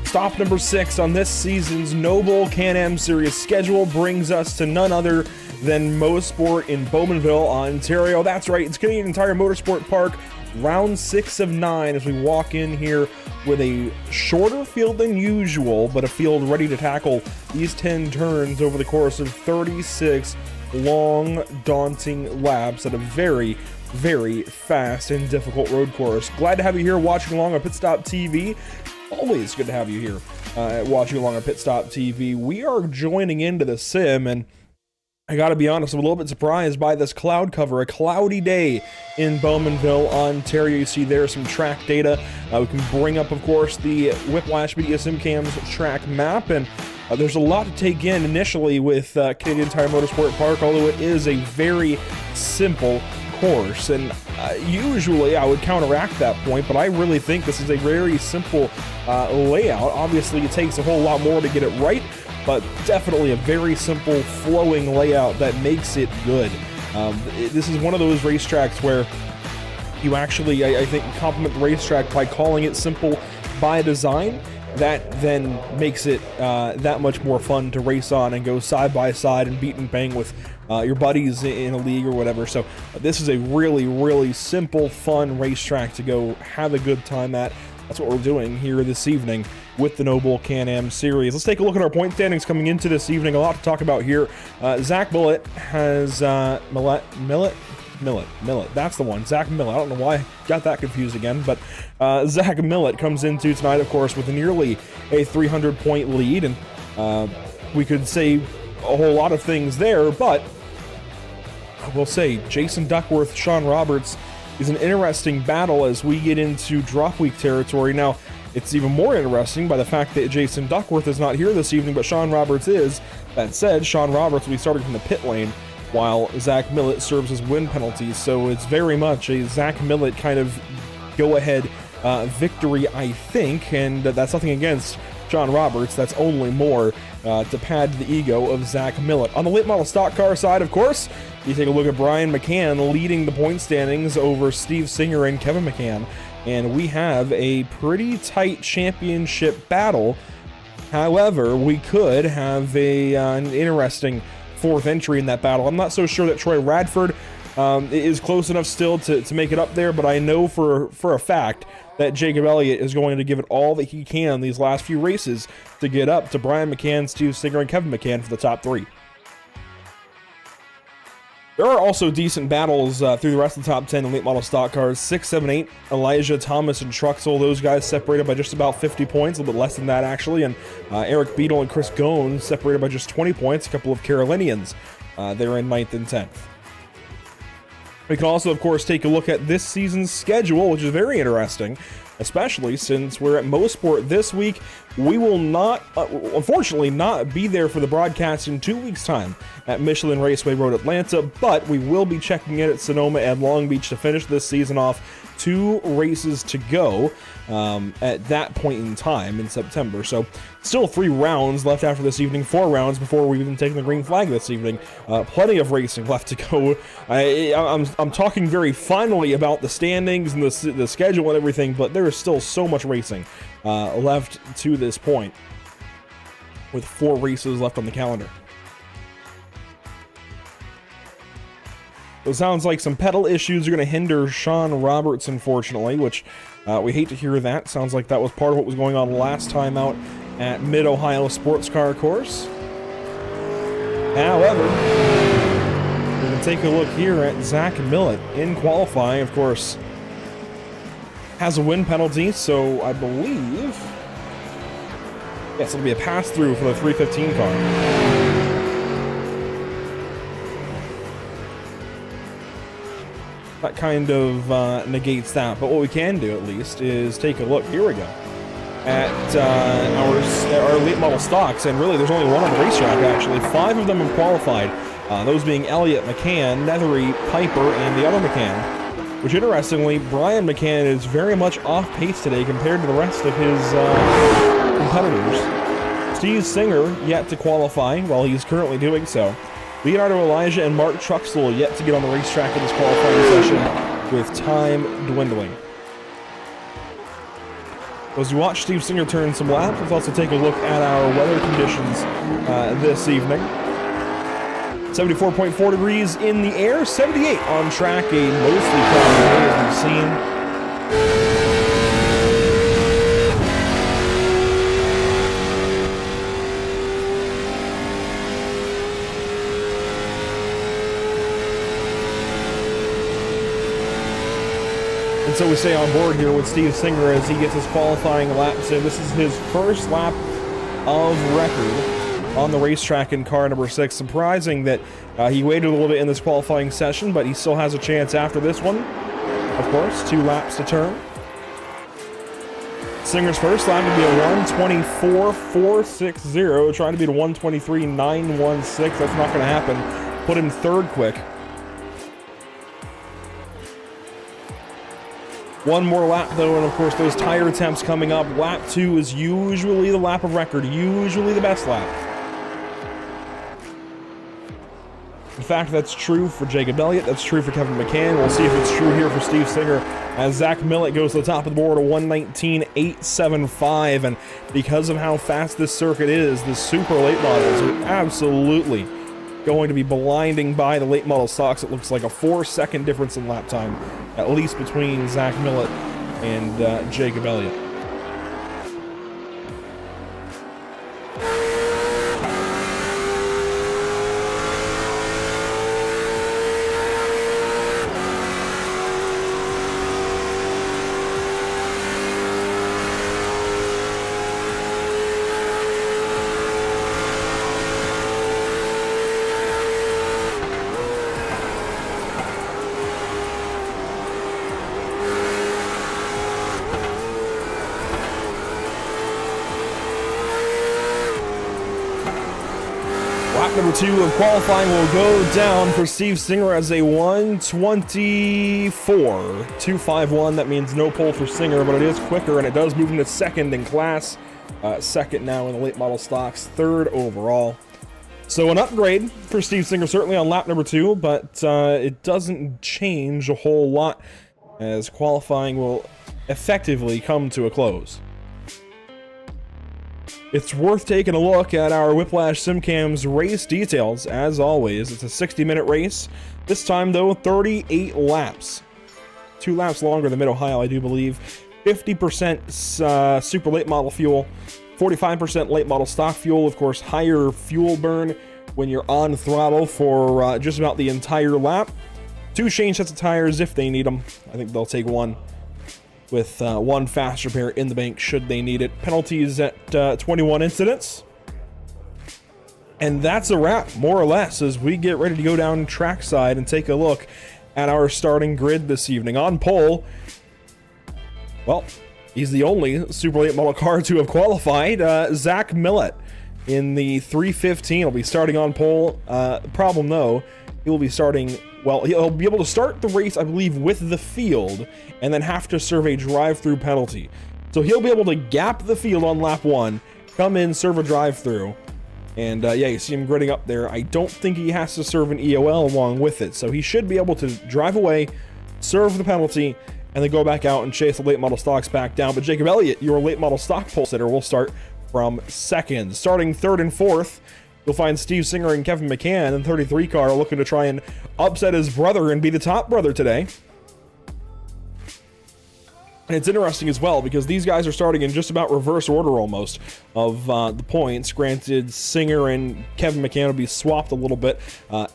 Stop number 6 on this season's Noble Can-Am Series schedule brings us to none other than Mosport in Bowmanville, Ontario. That's right, it's Canadian Tire Motorsport Park, round 6 of 9 as we walk in here with a shorter field than usual, but a field ready to tackle these 10 turns over the course of 36 long, daunting laps at a very, very fast and difficult road course. Glad to have you here watching along on Pit Stop TV. Always good to have you here watching along on Pit Stop TV. We are joining into the sim, and I gotta be honest, I'm a little bit surprised by this cloud cover. A cloudy day in Bowmanville, Ontario. You see there some track data. We can bring up, of course, the Whiplash Media SimCam's track map, and there's a lot to take in initially with Canadian Tire Motorsport Park, although it is a very simple course, and usually I would counteract that point, but I really think this is a very simple layout. Obviously it takes a whole lot more to get it right, but definitely a very simple flowing layout that makes it good. This is one of those racetracks where you actually, I think, compliment the racetrack by calling it simple by design. That then makes it that much more fun to race on and go side by side and beat and bang with your buddies in a league or whatever. So this is a really, really simple, fun racetrack to go have a good time at. That's what we're doing here this evening with the Noble Can-Am Series. Let's take a look at our point standings coming into this evening. A lot to talk about here. Zach Millett has Millett, that's the one, Zach Millett. I don't know why I got that confused again, but Zach Millett comes into tonight, of course, with nearly a 300-point lead, and we could say a whole lot of things there, but I will say Jason Duckworth, Sean Roberts is an interesting battle as we get into drop week territory. Now, it's even more interesting by the fact that Jason Duckworth is not here this evening, but Sean Roberts is. That said, Sean Roberts will be starting from the pit lane, while Zach Millett serves as win penalties, so it's very much a Zach Millett kind of go-ahead victory, I think, and that's nothing against Sean Roberts. That's only more to pad the ego of Zach Millett. On the late model stock car side, of course, you take a look at Brian McCann leading the point standings over Steve Singer and Kevin McCann, and we have a pretty tight championship battle. However, we could have an interesting fourth entry in that battle. I'm not so sure that Troy Radford is close enough still to make it up there, but I know for a fact that Jacob Elliott is going to give it all that he can these last few races to get up to Brian McCann, Steve Singer, and Kevin McCann for the top 3. There are also decent battles through the rest of the top 10 in late model stock cars. 6, 7, 8, Elijah, Thomas, and Truxell. Those guys separated by just about 50 points, a little bit less than that actually. And Eric Beadle and Chris Gones separated by just 20 points. A couple of Carolinians, they're in 9th and 10th. We can also, of course, take a look at this season's schedule, which is very interesting, especially since we're at Mosport this week. We will not, unfortunately, not be there for the broadcast in 2 weeks' time at Michelin Raceway Road, Atlanta, but we will be checking in at Sonoma and Long Beach to finish this season off. 2 races to go at that point in time in September. So still 3 rounds left after this evening, 4 rounds before we've even taken the green flag this evening. Plenty of racing left to go. I'm talking very finally about the standings and the schedule and everything, but there is still so much racing left to this point with 4 races left on the calendar. It sounds like some pedal issues are going to hinder Sean Roberts, unfortunately, which we hate to hear that. Sounds like that was part of what was going on last time out at Mid-Ohio Sports Car Course. However, we're going to take a look here at Zach Millett in qualifying, of course. Has a win penalty, so I believe, yes, it'll be a pass-through for the 315 car. That kind of negates that, but what we can do at least is take a look. Here we go at our late model stocks, and really there's only one on the racetrack actually. 5 of them have qualified, those being Elliott, McCann, Nethery, Piper, and the other McCann. Which interestingly, Brian McCann is very much off pace today compared to the rest of his competitors. Steve Singer yet to qualify, while he's currently doing so. Leonardo Elijah and Mark Truxell yet to get on the racetrack in this qualifying session, with time dwindling. As you watch Steve Singer turn some laps, let's also take a look at our weather conditions this evening. 74.4 degrees in the air, 78 on track, a mostly cloudy day as we've seen. And so we stay on board here with Steve Singer as he gets his qualifying laps in. This is his first lap of record on the racetrack in car number 6. Surprising that he waited a little bit in this qualifying session, but he still has a chance after this one. Of course, 2 laps to turn. Singer's first lap would be a 1:24.460, trying to beat a 1:23.916. That's not going to happen. Put him third quick. One more lap though, and of course those tire attempts coming up. Lap 2 is usually the lap of record, usually the best lap. In fact, that's true for Jacob Elliott, that's true for Kevin McCann. We'll see if it's true here for Steve Singer as Zach Millett goes to the top of the board at 1:19.875. And because of how fast this circuit is, the super late models are absolutely going to be blinding by the late model stocks. It looks like a 4-second difference in lap time, at least between Zach Millett and Jacob Elliott. Lap number 2 of qualifying will go down for Steve Singer as a 1:24.251. That means no pole for Singer, but it is quicker, and it does move into second in class. Second now in the late model stocks, third overall. So an upgrade for Steve Singer, certainly on lap number 2, but it doesn't change a whole lot as qualifying will effectively come to a close. It's worth taking a look at our Whiplash SimCam's race details. As always, it's a 60-minute race. This time, though, 38 laps. 2 laps longer than Mid-Ohio, I do believe. 50% super late model fuel, 45% late model stock fuel. Of course, higher fuel burn when you're on throttle for just about the entire lap. 2 change sets of tires if they need them. I think they'll take 1. With 1 fast repair in the bank should they need it. Penalties at 21 incidents. And that's a wrap, more or less, as we get ready to go down trackside and take a look at our starting grid this evening. On pole, well, he's the only super late model car to have qualified. Zach Millett in the 315 will be starting on pole. Problem though, he will be starting, well, he'll be able to start the race, I believe, with the field, and then have to serve a drive-through penalty. So he'll be able to gap the field on lap 1, come in, serve a drive-through, and yeah, you see him gridding up there. I don't think he has to serve an EOL along with it, so he should be able to drive away, serve the penalty, and then go back out and chase the late model stocks back down. But Jacob Elliott, your late model stock pole sitter, will start from second. Starting third and fourth, you'll find Steve Singer and Kevin McCann in the 33 car looking to try and upset his brother and be the top brother today. And it's interesting as well because these guys are starting in just about reverse order almost of the points. Granted, Singer and Kevin McCann will be swapped a little bit.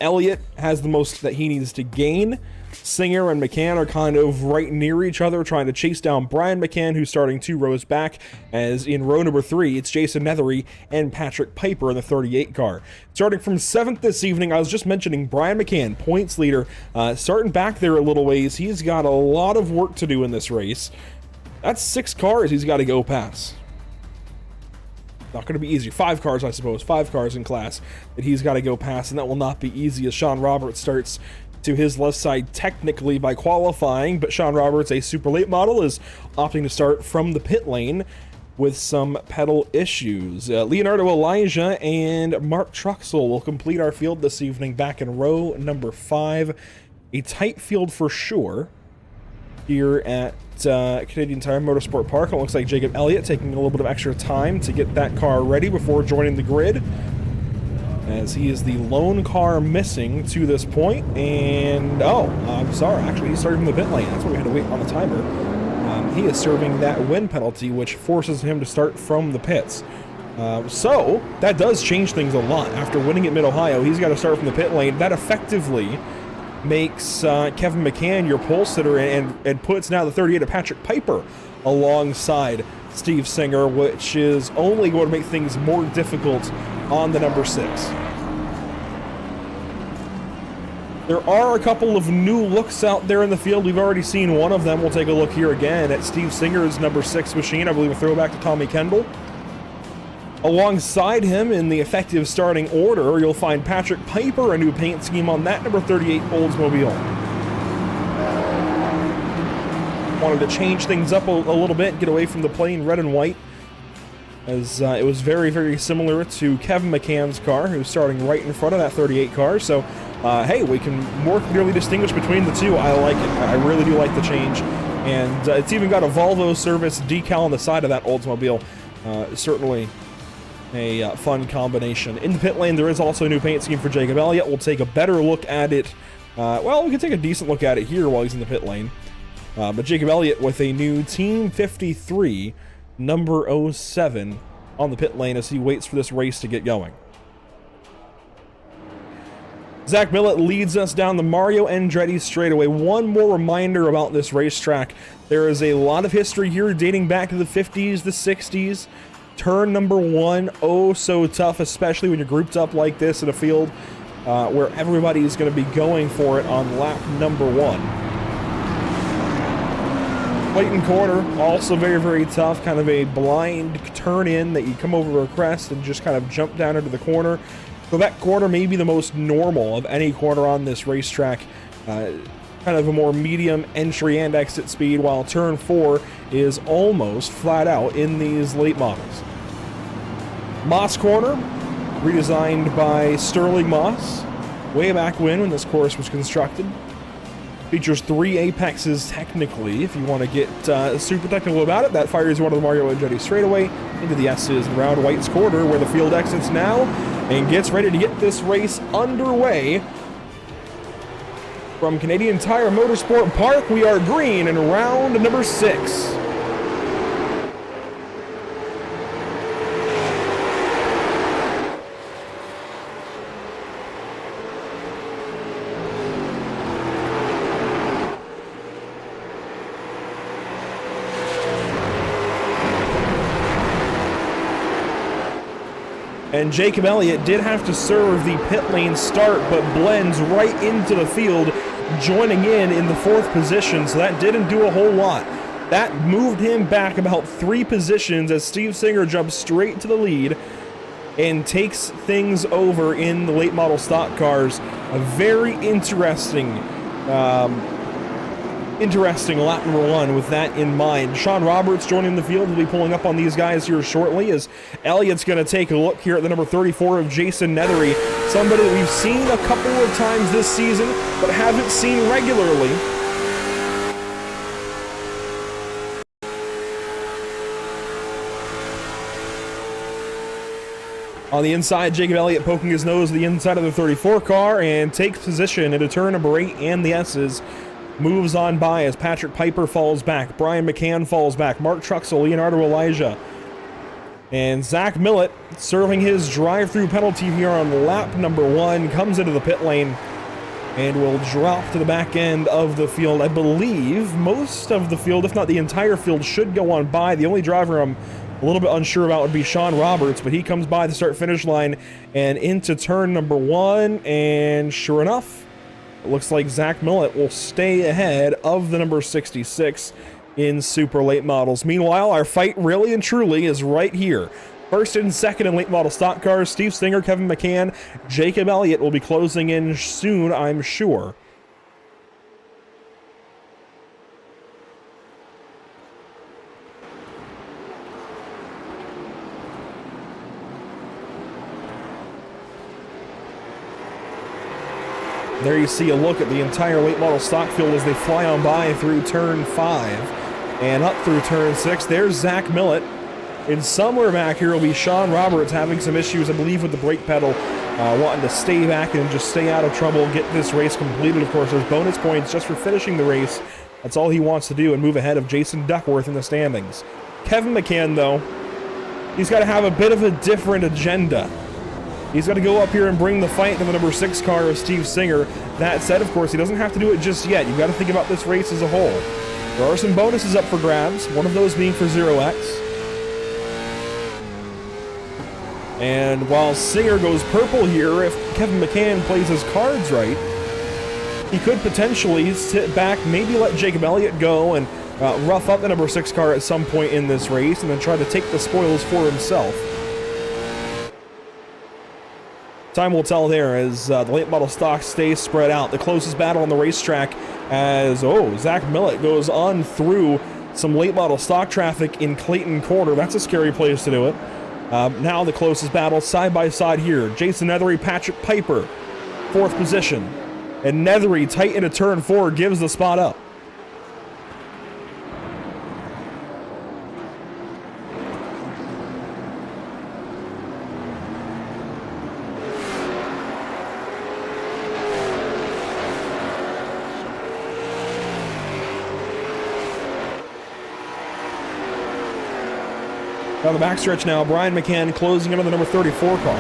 Elliott has the most that he needs to gain. Singer and McCann are kind of right near each other, trying to chase down Brian McCann, who's starting 2 rows back, as in row number 3, it's Jason Nethery and Patrick Piper in the 38 car. Starting from 7th this evening, I was just mentioning Brian McCann, points leader, starting back there a little ways. He's got a lot of work to do in this race. That's 6 cars he's got to go past. Not going to be easy. 5 cars, I suppose. 5 cars in class that he's got to go past, and that will not be easy as Sean Roberts starts to his left side technically by qualifying, but Sean Roberts, a super late model, is opting to start from the pit lane with some pedal issues. Leonardo Elijah and Mark Truxell will complete our field this evening back in row number 5. A tight field for sure. here at Canadian Tire Motorsport Park. It looks like Jacob Elliott taking a little bit of extra time to get that car ready before joining the grid, as he is the lone car missing to this point. And oh, I'm sorry, actually he's starting from the pit lane. That's why we had to wait on the timer. He is serving that win penalty, which forces him to start from the pits. So that does change things a lot. After winning at Mid-Ohio, he's got to start from the pit lane. That effectively makes Kevin McCann your pole sitter, and puts now the 38 of Patrick Piper alongside Steve Singer, which is only going to make things more difficult on the number 6. There are a couple of new looks out there in the field. We've already seen one of them. We'll take a look here again at Steve Singer's number 6 machine. I believe a throwback to Tommy Kendall. Alongside him in the effective starting order, you'll find Patrick Piper, a new paint scheme on that number 38 Oldsmobile. Wanted to change things up a little bit, get away from the plain red and white, as it was very, very similar to Kevin McCann's car, who's starting right in front of that 38 car. So, hey, we can more clearly distinguish between the two. I like it. I really do like the change. And it's even got a Volvo service decal on the side of that Oldsmobile. Certainly a fun combination. In the pit lane, there is also a new paint scheme for Jacob Elliott. We'll take a better look at it. Well, we can take a decent look at it here while he's in the pit lane. But Jacob Elliott with a new Team 53 number 07 on the pit lane as he waits for this race to get going. Zach Millett leads us down the Mario Andretti straightaway. One more reminder about this racetrack. There is a lot of history here dating back to the 50s, the 60s. Turn number 1, oh so tough, especially when you're grouped up like this in a field where everybody is going to be going for it on lap number 1. Clayton corner, also very, very tough, kind of a blind turn in that you come over a crest and just kind of jump down into the corner. So that corner may be the most normal of any corner on this racetrack. Kind of a more medium entry and exit speed, while turn 4 is almost flat out in these late models. Moss corner, redesigned by Sterling Moss, way back when this course was constructed. Features 3 apexes technically, if you want to get super technical about it. That fires one of the Mario Andretti straightaway into the S's and round White's corner, where the field exits now and gets ready to get this race underway. From Canadian Tire Motorsport Park, we are green in round number 6. And Jacob Elliott did have to serve the pit lane start, but blends right into the field, joining in the 4th position, so that didn't do a whole lot. That moved him back about 3 positions as Steve Singer jumps straight to the lead and takes things over in the late model stock cars. A very interesting lap number 1 with that in mind. Sean Roberts joining the field. Will be pulling up on these guys here shortly, as Elliott's going to take a look here at the number 34 of Jason Nethery, somebody that we've seen a couple of times this season but haven't seen regularly. On the inside, Jacob Elliott poking his nose to the inside of the 34 car and takes position into turn number 8 and the S's. Moves on by as Patrick Piper falls back, Brian McCann falls back, Mark Truxell, Leonardo Elijah, and Zach Millett serving his drive-through penalty here on lap number 1, comes into the pit lane and will drop to the back end of the field. I believe most of the field, if not the entire field, should go on by. The only driver I'm a little bit unsure about would be Sean Roberts, but he comes by the start-finish line and into turn number 1, and sure enough, it looks like Zach Millett will stay ahead of the number 66 in super late models. Meanwhile, our fight really and truly is right here. First and second in late model stock cars, Steve Singer, Kevin McCann, Jacob Elliott will be closing in soon, I'm sure. There you see a look at the entire late model stock field as they fly on by through turn 5 and up through turn 6. There's Zach Millett. And somewhere back here will be Sean Roberts having some issues, I believe, with the brake pedal, wanting to stay back and just stay out of trouble, get this race completed. Of course, there's bonus points just for finishing the race. That's all he wants to do and move ahead of Jason Duckworth in the standings. Kevin McCann, though, he's got to have a bit of a different agenda. He's got to go up here and bring the fight to the number 6 car of Steve Singer. That said, of course, he doesn't have to do it just yet. You've got to think about this race as a whole. There are some bonuses up for grabs, one of those being for 0x. And while Singer goes purple here, if Kevin McCann plays his cards right, he could potentially sit back, maybe let Jacob Elliott go and rough up the number 6 car at some point in this race and then try to take the spoils for himself. Time will tell there as the late model stock stays spread out. The closest battle on the racetrack as, Zach Millett goes on through some late model stock traffic in Clayton Corner. That's a scary place to do it. Now the closest battle side by side here. Jason Nethery, Patrick Piper, 4th position. And Nethery tight into turn 4 gives the spot up. Down the backstretch now, Brian McCann closing in on the number 34 car.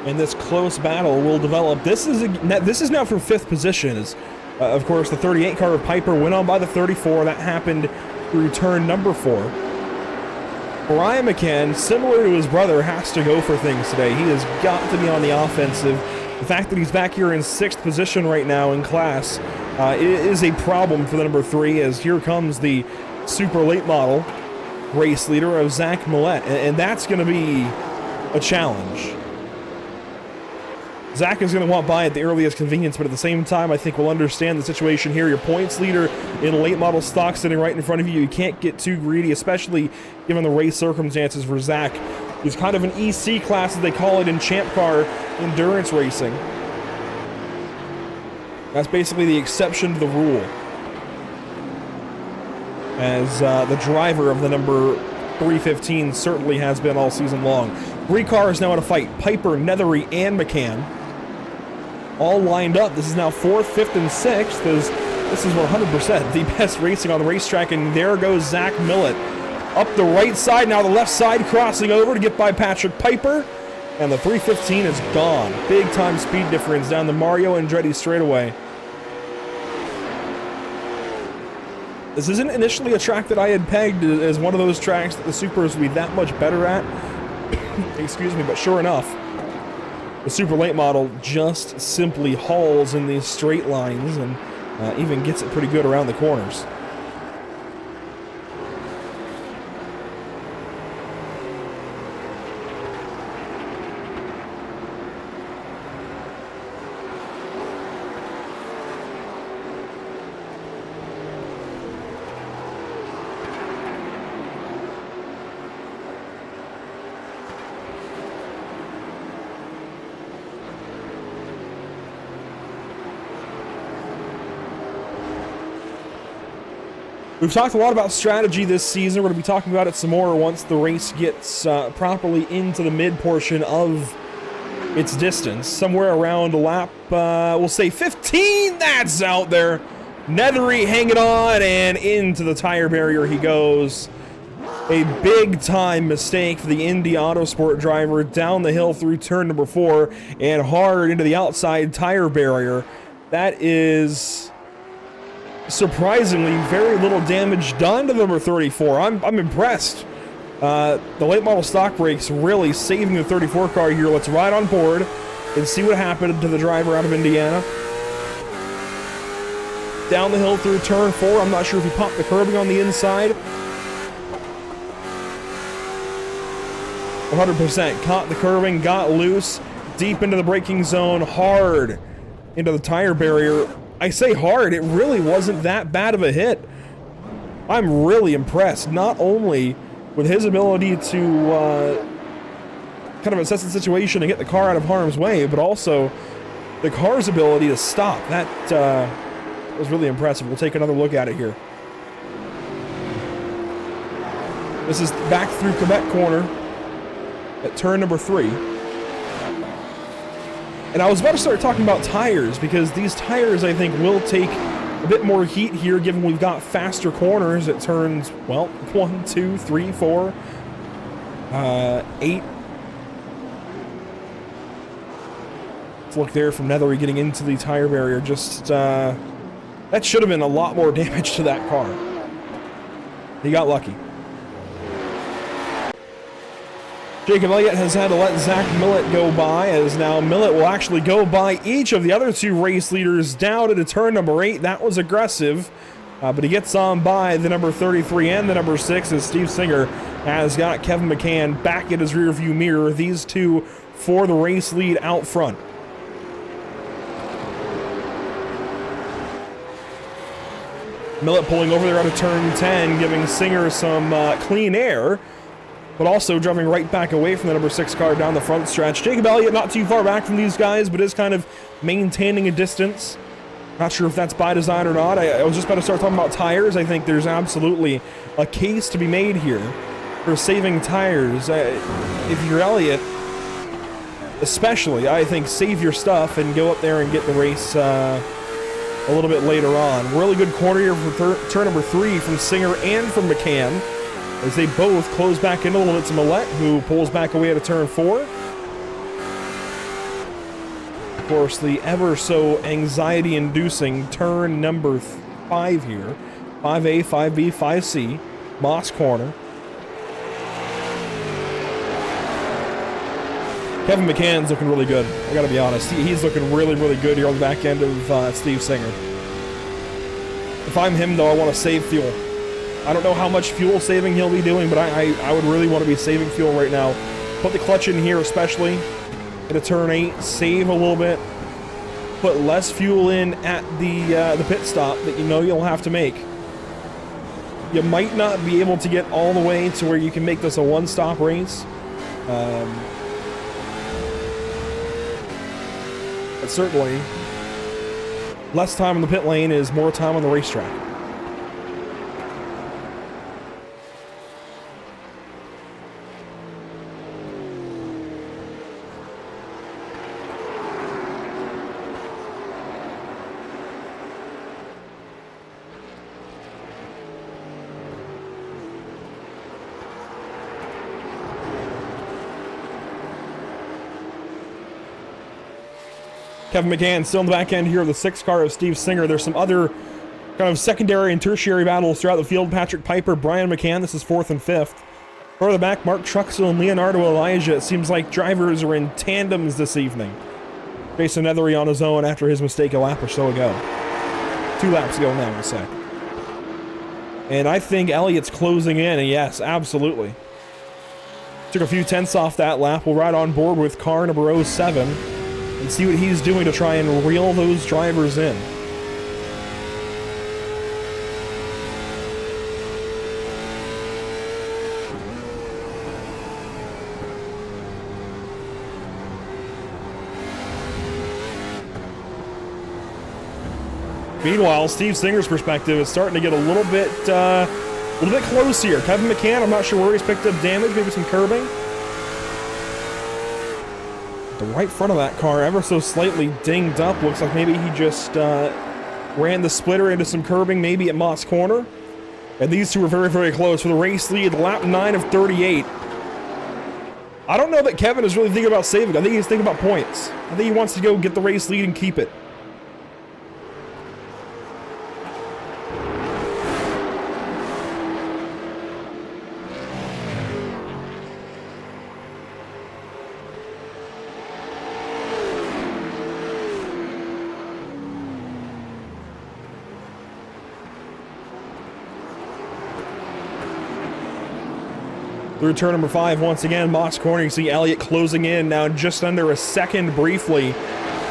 And this close battle will develop. This is now for 5th position. As, of course, the 38 car of Piper went on by the 34. That happened through turn number 4. Brian McCann, similar to his brother, has to go for things today. He has got to be on the offensive. The fact that he's back here in 6th position right now in class is a problem for the number 3, as here comes the super late model race leader of Zach Millett, and that's going to be a challenge. Zach is going to want by at the earliest convenience, but at the same time, I think we'll understand the situation here. Your points leader in late model stock sitting right in front of you. You can't get too greedy, especially given the race circumstances for Zach. He's kind of an EC class, as they call it in Champ Car endurance racing. That's basically the exception to the rule, as the driver of the number 315 certainly has been all season long. 3 cars now in a fight. Piper, Nethery, and McCann all lined up. This is now 4th, 5th, and 6th, as this is 100% the best racing on the racetrack, and there goes Zach Millett. Up the right side, now the left side, crossing over to get by Patrick Piper, and the 315 is gone. Big time speed difference down the Mario Andretti straightaway. This isn't initially a track that I had pegged as one of those tracks that the Supers would be that much better at. Excuse me, but sure enough, the super late model just simply hauls in these straight lines and even gets it pretty good around the corners. We've talked a lot about strategy this season. We're going to be talking about it some more once the race gets properly into the mid portion of its distance. Somewhere around lap, we'll say 15, that's out there. Nethery hanging on, and into the tire barrier he goes. A big time mistake for the Indy Autosport driver down the hill through turn number 4 and hard into the outside tire barrier. That is surprisingly very little damage done to number 34. I'm impressed. The late model stock brakes really saving the 34 car here. Let's ride on board and see what happened to the driver out of Indiana. Down the hill through turn 4. I'm not sure if he popped the curbing on the inside. 100% caught the curbing, got loose, deep into the braking zone, hard into the tire barrier. I say hard, it really wasn't that bad of a hit. I'm really impressed, not only with his ability to kind of assess the situation and get the car out of harm's way, but also the car's ability to stop. That was really impressive. We'll take another look at it here. This is back through Quebec corner at turn number 3. And I was about to start talking about tires, because these tires, I think, will take a bit more heat here, given we've got faster corners at turns, well, 1, 2, 3, 4, 8. Let's look there from Nethery getting into the tire barrier. Just, that should have been a lot more damage to that car. He got lucky. Jacob Elliott has had to let Zach Millett go by, as now Millett will actually go by each of the other 2 race leaders down into turn number 8. That was aggressive, but he gets on by the number 33 and the number 6, as Steve Singer has got Kevin McCann back in his rearview mirror. These 2 for the race lead out front. Millett pulling over there out of turn 10, giving Singer some clean air, but also driving right back away from the number 6 car down the front stretch. Jacob Elliott not too far back from these guys, but is kind of maintaining a distance. Not sure if that's by design or not. I was just about to start talking about tires. I think there's absolutely a case to be made here for saving tires. If you're Elliott, especially, I think save your stuff and go up there and get the race a little bit later on. Really good corner here for turn number 3 from Singer and from McCann, as they both close back in a little bit to Millett, who pulls back away at a turn 4. Of course, the ever so anxiety-inducing turn number 5 here. 5A, 5B, 5C, Moss corner. Kevin McCann's looking really good, I gotta be honest. He's looking really, really good here on the back end of Steve Singer. If I'm him, though, I want to save fuel. I don't know how much fuel saving he'll be doing, but I would really want to be saving fuel right now. Put the clutch in here, especially at a turn 8. Save a little bit. Put less fuel in at the pit stop that you know you'll have to make. You might not be able to get all the way to where you can make this a one-stop race. But certainly, less time in the pit lane is more time on the racetrack. Kevin McCann still in the back end here of the 6 car of Steve Singer. There's some other kind of secondary and tertiary battles throughout the field. Patrick Piper, Brian McCann, this is 4th and 5th. Further back, Mark Truxell and Leonardo Elijah. It seems like drivers are in tandems this evening. Jason Nethery on his own after his mistake a lap or so ago. 2 laps ago now, we'll say. And I think Elliott's closing in, and yes, absolutely. Took a few tenths off that lap. We'll ride on board with car number 07 and see what he's doing to try and reel those drivers in. Meanwhile, Steve Singer's perspective is starting to get a little bit close here. Kevin McCann, I'm not sure where he's picked up damage, maybe some curbing. The right front of that car ever so slightly dinged up. Looks like maybe he just ran the splitter into some curbing, maybe at Mott's corner. And these two are very, very close for the race lead, lap 9 of 38. I don't know that Kevin is really thinking about saving. I think he's thinking about points. I think he wants to go get the race lead and keep it. Through turn number 5, once again, Moss corner. You see Elliott closing in now just under a second briefly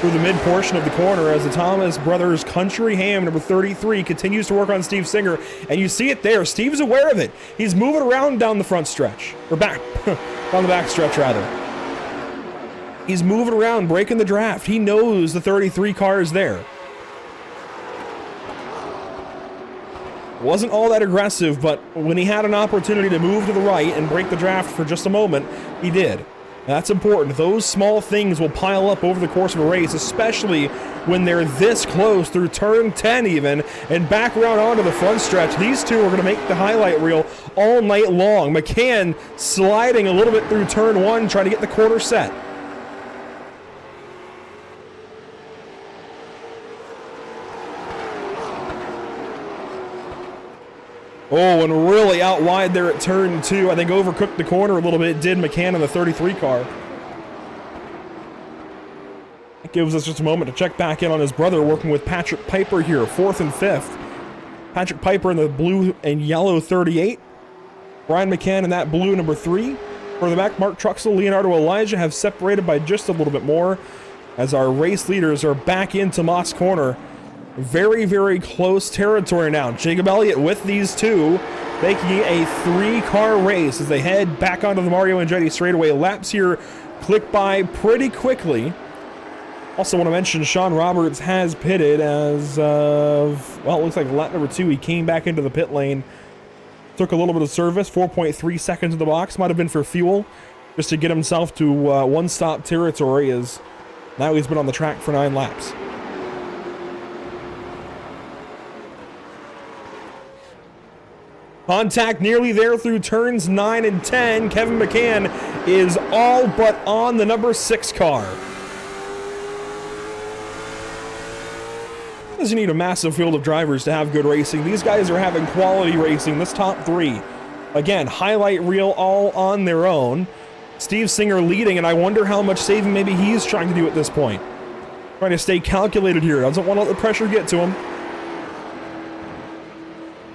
through the mid portion of the corner as the Thomas brothers country ham number 33 continues to work on Steve Singer, and you see it there. Steve's aware of it. He's moving around down the front stretch, or back down the back stretch rather. He's moving around, breaking the draft. He knows the 33 car is there. Wasn't all that aggressive, but when he had an opportunity to move to the right and break the draft for just a moment, he did. That's important. Those small things will pile up over the course of a race, especially when they're this close through turn 10 even, and back around onto the front stretch. These two are going to make the highlight reel all night long. McCann sliding a little bit through turn 1, trying to get the corner set. Oh, and really out wide there at turn 2. I think overcooked the corner a little bit, did McCann on the 33 car. That gives us just a moment to check back in on his brother, working with Patrick Piper here, 4th and 5th. Patrick Piper in the blue and yellow 38. Brian McCann in that blue number 3. Further back, Mark Truxell, Leonardo Elijah have separated by just a little bit more as our race leaders are back into Moss Corner. Very, very close territory now. Jacob Elliott with these two, making a 3-car race as they head back onto the Mario Andretti straightaway. Laps here click by pretty quickly. Also want to mention Sean Roberts has pitted as of, well, it looks like lap number 2. He came back into the pit lane, took a little bit of service, 4.3 seconds in the box. Might have been for fuel, just to get himself to one-stop territory, as now he's been on the track for 9 laps. Contact nearly there through turns 9 and 10. Kevin McCann is all but on the number 6 car. Doesn't need a massive field of drivers to have good racing. These guys are having quality racing. This top 3, again, highlight reel all on their own. Steve Singer leading, and I wonder how much saving maybe he's trying to do at this point. Trying to stay calculated here. Doesn't want to let the pressure get to him.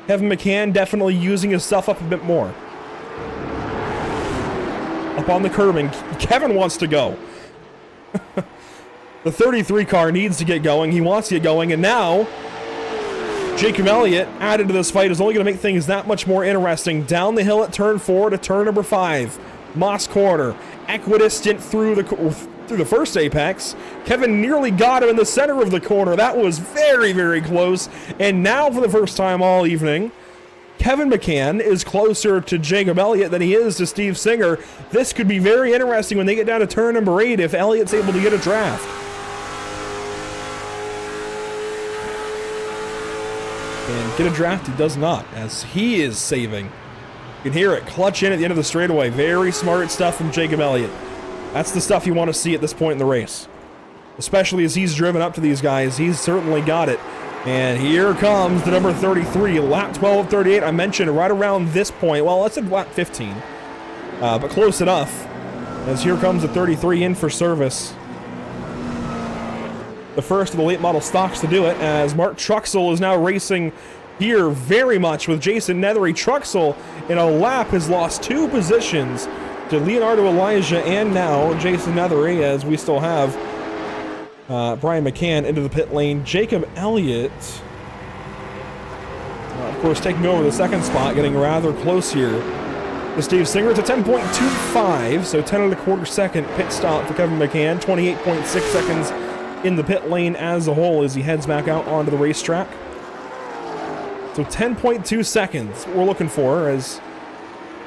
Kevin McCann definitely using his stuff up a bit more. Up on the curbing. Kevin wants to go. The 33 car needs to get going. He wants to get going. And now, Jacob Elliott added to this fight is only going to make things that much more interesting. Down the hill at turn 4 to turn number 5. Moss Corner. Equidistant through the first apex. Kevin nearly got him in the center of the corner. That was very, very close. And now for the first time all evening, Kevin McCann is closer to Jacob Elliott than he is to Steve Singer. This could be very interesting when they get down to turn number 8 if Elliott's able to get a draft. And get a draft he does not, as he is saving. You can hear it clutch in at the end of the straightaway. Very smart stuff from Jacob Elliott. That's the stuff you want to see at this point in the race. Especially as he's driven up to these guys. He's certainly got it. And here comes the number 33, lap 12 of 38. I mentioned right around this point. Well, let's say lap 15. But close enough. As here comes the 33 in for service. The first of the late model stocks to do it, as Mark Truxell is now racing here very much with Jason Nethery. Truxell in a lap has lost 2 positions to Leonardo Elijah and now Jason Nethery, as we still have Brian McCann into the pit lane. Jacob Elliott, of course, taking over the 2nd spot, getting rather close here to Steve Singer. It's a 10.25, so 10.25 second pit stop for Kevin McCann. 28.6 seconds in the pit lane as a whole as he heads back out onto the racetrack. So 10.2 seconds we're looking for as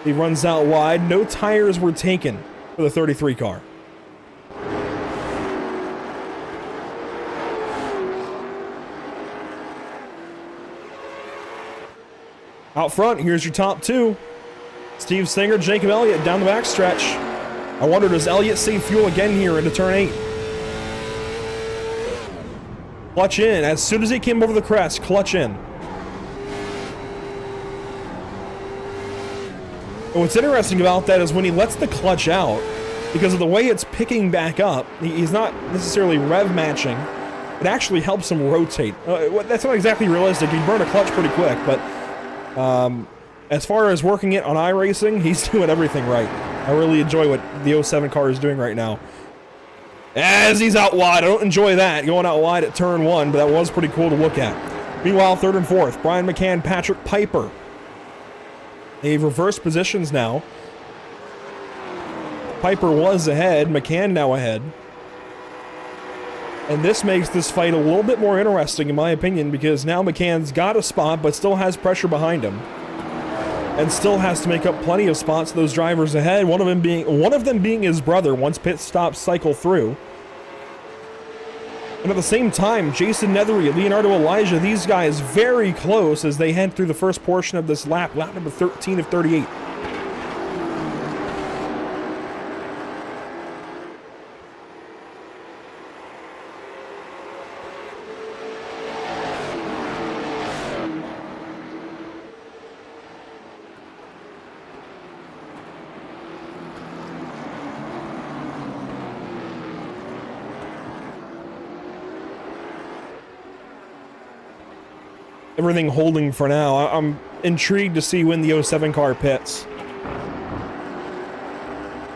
he runs out wide. No tires were taken for the 33 car. Out front, here's your top 2. Steve Singer, Jacob Elliott down the backstretch. I wonder, does Elliott save fuel again here into turn 8? Clutch in. As soon as he came over the crest, clutch in. And what's interesting about that is when he lets the clutch out, because of the way it's picking back up, he's not necessarily rev matching. It actually helps him rotate. That's not exactly realistic. You burn a clutch pretty quick, but as far as working it on iRacing, he's doing everything right. I really enjoy what the 07 car is doing right now. as he's out wide. I don't enjoy that, going out wide at turn 1, but that was pretty cool to look at. Meanwhile, 3rd and 4th, Brian McCann, Patrick Piper. They've reversed positions now. Piper was ahead, McCann now ahead. And this makes this fight a little bit more interesting, in my opinion, because now McCann's got a spot, but still has pressure behind him. And still has to make up plenty of spots to those drivers ahead, one of them being his brother once pit stops cycle through. And at the same time, Jason Nethery, Leonardo Elijah, these guys very close as they head through the first portion of this lap number 13 of 38. Everything holding for now. I'm intrigued to see when the 07 car pits.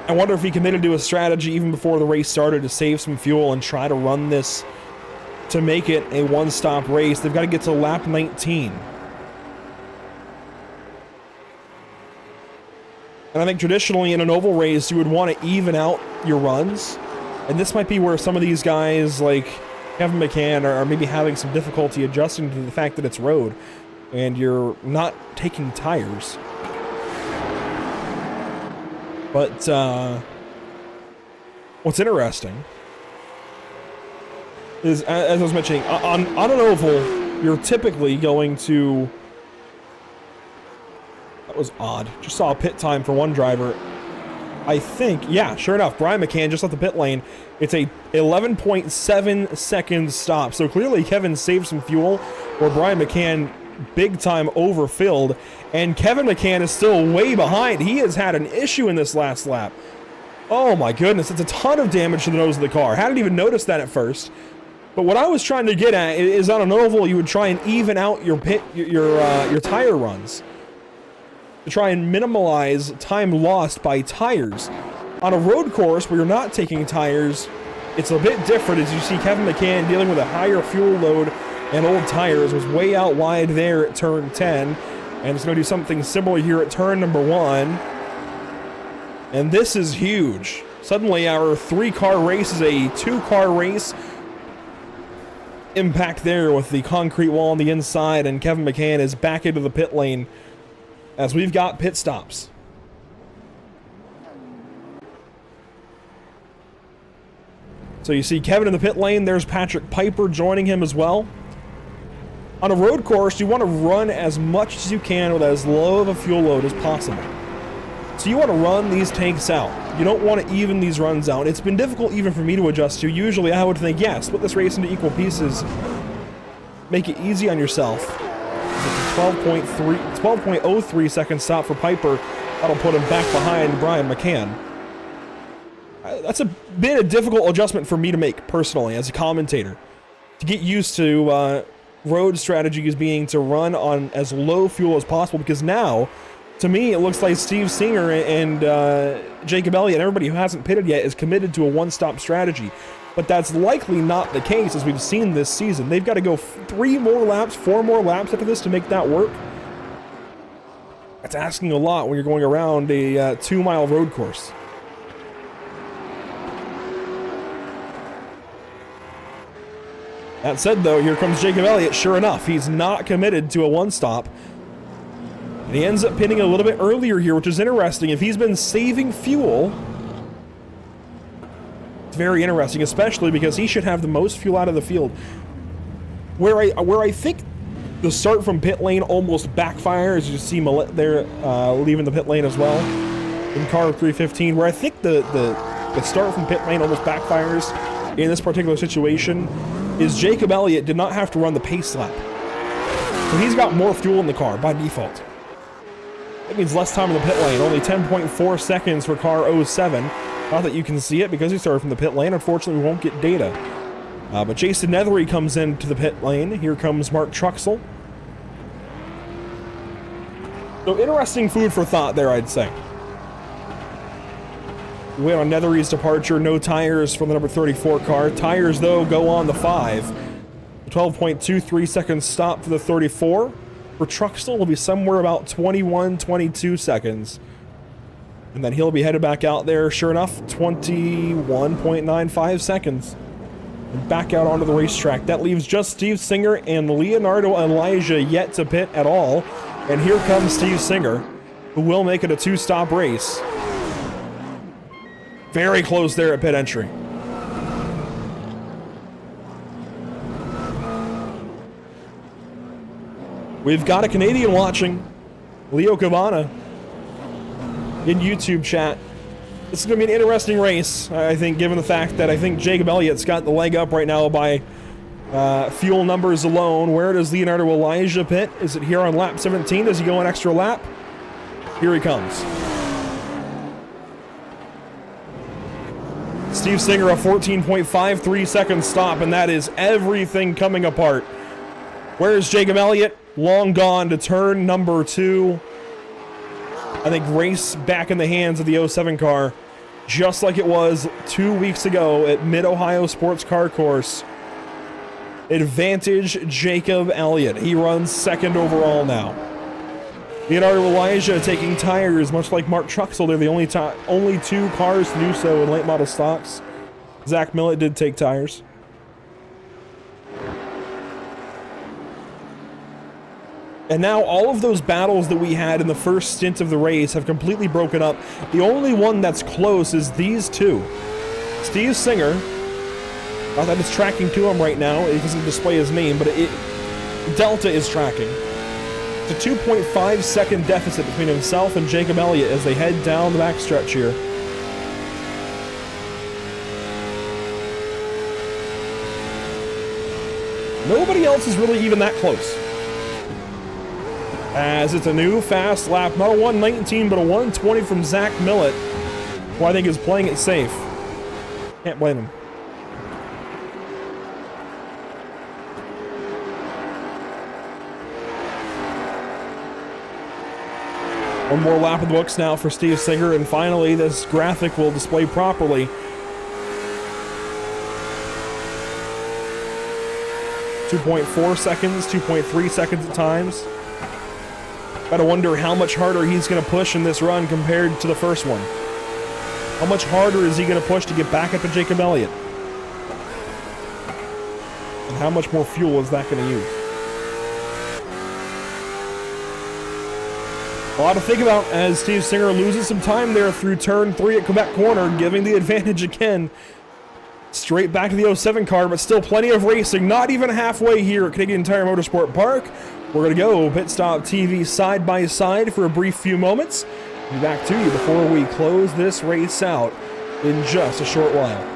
I wonder if he committed to a strategy even before the race started to save some fuel and try to run this to make it a one-stop race. They've got to get to lap 19. And I think traditionally in an oval race, you would want to even out your runs. And this might be where some of these guys, like Kevin McCann, are maybe having some difficulty adjusting to the fact that it's road and you're not taking tires. But what's interesting is, as I was mentioning, on an oval, you're typically going to... That was odd. Just saw a pit time for one driver. I think, yeah, sure enough, Brian McCann just left the pit lane. It's a 11.7 second stop. So clearly Kevin saved some fuel, where Brian McCann big time overfilled, and Kevin McCann is still way behind. He has had an issue in this last lap. Oh my goodness, it's a ton of damage to the nose of the car. Hadn't even noticed that at first. But what I was trying to get at is, on an oval, you would try and even out your your tire runs to try and minimize time lost by tires. On a road course where you're not taking tires, it's a bit different, as you see Kevin McCann dealing with a higher fuel load and old tires, was way out wide there at turn 10, and it's going to do something similar here at turn number 1. And this is huge. Suddenly our 3-car race is a 2-car race. Impact there with the concrete wall on the inside, and Kevin McCann is back into the pit lane as we've got pit stops. So you see Kevin in the pit lane. There's Patrick Piper joining him as well. On a road course, you want to run as much as you can with as low of a fuel load as possible. So you want to run these tanks out. You don't want to even these runs out. It's been difficult even for me to adjust to. Usually I would think, yeah, split this race into equal pieces. Make it easy on yourself. 12.03 second stop for Piper. That'll put him back behind Brian McCann. That's been a difficult adjustment for me to make personally as a commentator. To get used to road strategies being to run on as low fuel as possible, because now, to me, it looks like Steve Singer and Jacob Elliott, and everybody who hasn't pitted yet, is committed to a one-stop strategy. But that's likely not the case, as we've seen this season. They've got to go 3 more laps, 4 more laps after this to make that work. That's asking a lot when you're going around a 2-mile road course. That said, though, here comes Jacob Elliott. Sure enough, he's not committed to a one-stop. And he ends up pitting a little bit earlier here, which is interesting. If he's been saving fuel, it's very interesting, especially because he should have the most fuel out of the field. Where I think the start from pit lane almost backfires, as you see Millette there leaving the pit lane as well in car 315, where I think the start from pit lane almost backfires in this particular situation is Jacob Elliott did not have to run the pace lap. So he's got more fuel in the car by default. That means less time in the pit lane, only 10.4 seconds for car 07. Not that you can see it because he started from the pit lane. Unfortunately, we won't get data. But Jason Nethery comes into the pit lane. Here comes Mark Truxell. So interesting food for thought there, I'd say. Wait on Nethery's departure. No tires from the number 34 car. Tires, though, go on the 5. 12.23 seconds stop for the 34. For Truxtell, will be somewhere about 21, 22 seconds. And then he'll be headed back out there, sure enough, 21.95 seconds. And back out onto the racetrack. That leaves just Steve Singer and Leonardo Elijah yet to pit at all. And here comes Steve Singer, who will make it a 2-stop race. Very close there at pit entry. We've got a Canadian watching, Leo Cabana, in YouTube chat. This is going to be an interesting race, I think, given the fact that I think Jacob Elliott's got the leg up right now by fuel numbers alone. Where does Leonardo Elijah pit? Is it here on lap 17? Does he go an extra lap? Here he comes. Steve Singer, a 14.53 second stop, and that is everything coming apart. Where's Jacob Elliott? Long gone to turn number 2. I think race back in the hands of the 07 car, just like it was 2 weeks ago at Mid-Ohio Sports Car Course. Advantage Jacob Elliott. He runs 2nd overall now. Leonardo Elijah taking tires, much like Mark Truxtell. They're the only 2 cars to do so in late model stocks. Zach Millett did take tires. And now all of those battles that we had in the first stint of the race have completely broken up. The only one that's close is these 2. Steve Singer, not that it's tracking to him right now, it doesn't display his name, but Delta is tracking. It's a 2.5 second deficit between himself and Jacob Elliott as they head down the backstretch here. Nobody else is really even that close. As it's a new fast lap, not a 119, but a 120 from Zach Millett, who I think is playing it safe. Can't blame him. One more lap of the books now for Steve Singer, and finally this graphic will display properly. 2.4 seconds, 2.3 seconds at times. Gotta wonder how much harder he's gonna push in this run compared to the first one. How much harder is he gonna push to get back up to Jacob Elliott? And how much more fuel is that gonna use? A lot to think about as Steve Singer loses some time there through turn 3 at Quebec Corner, giving the advantage again. Straight back to the 07 car, but still plenty of racing. Not even halfway here at Canadian Tire Motorsport Park. We're going to go Pit Stop TV side by side for a brief few moments. Be back to you before we close this race out in just a short while.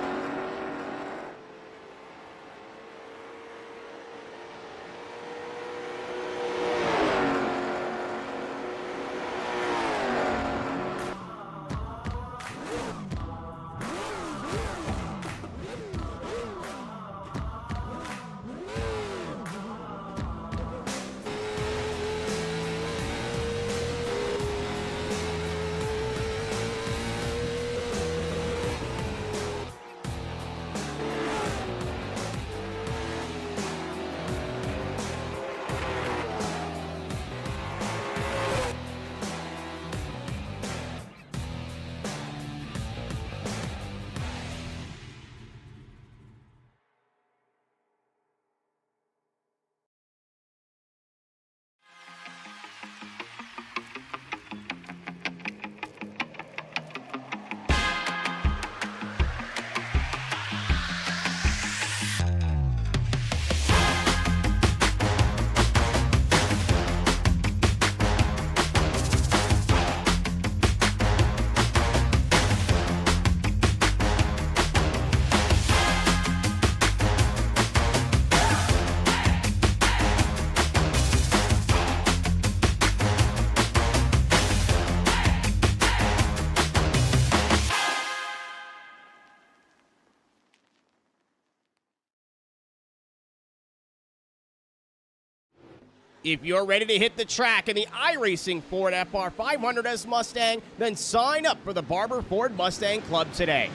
If you're ready to hit the track in the iRacing Ford FR500S Mustang, then sign up for the Barber Ford Mustang Club today.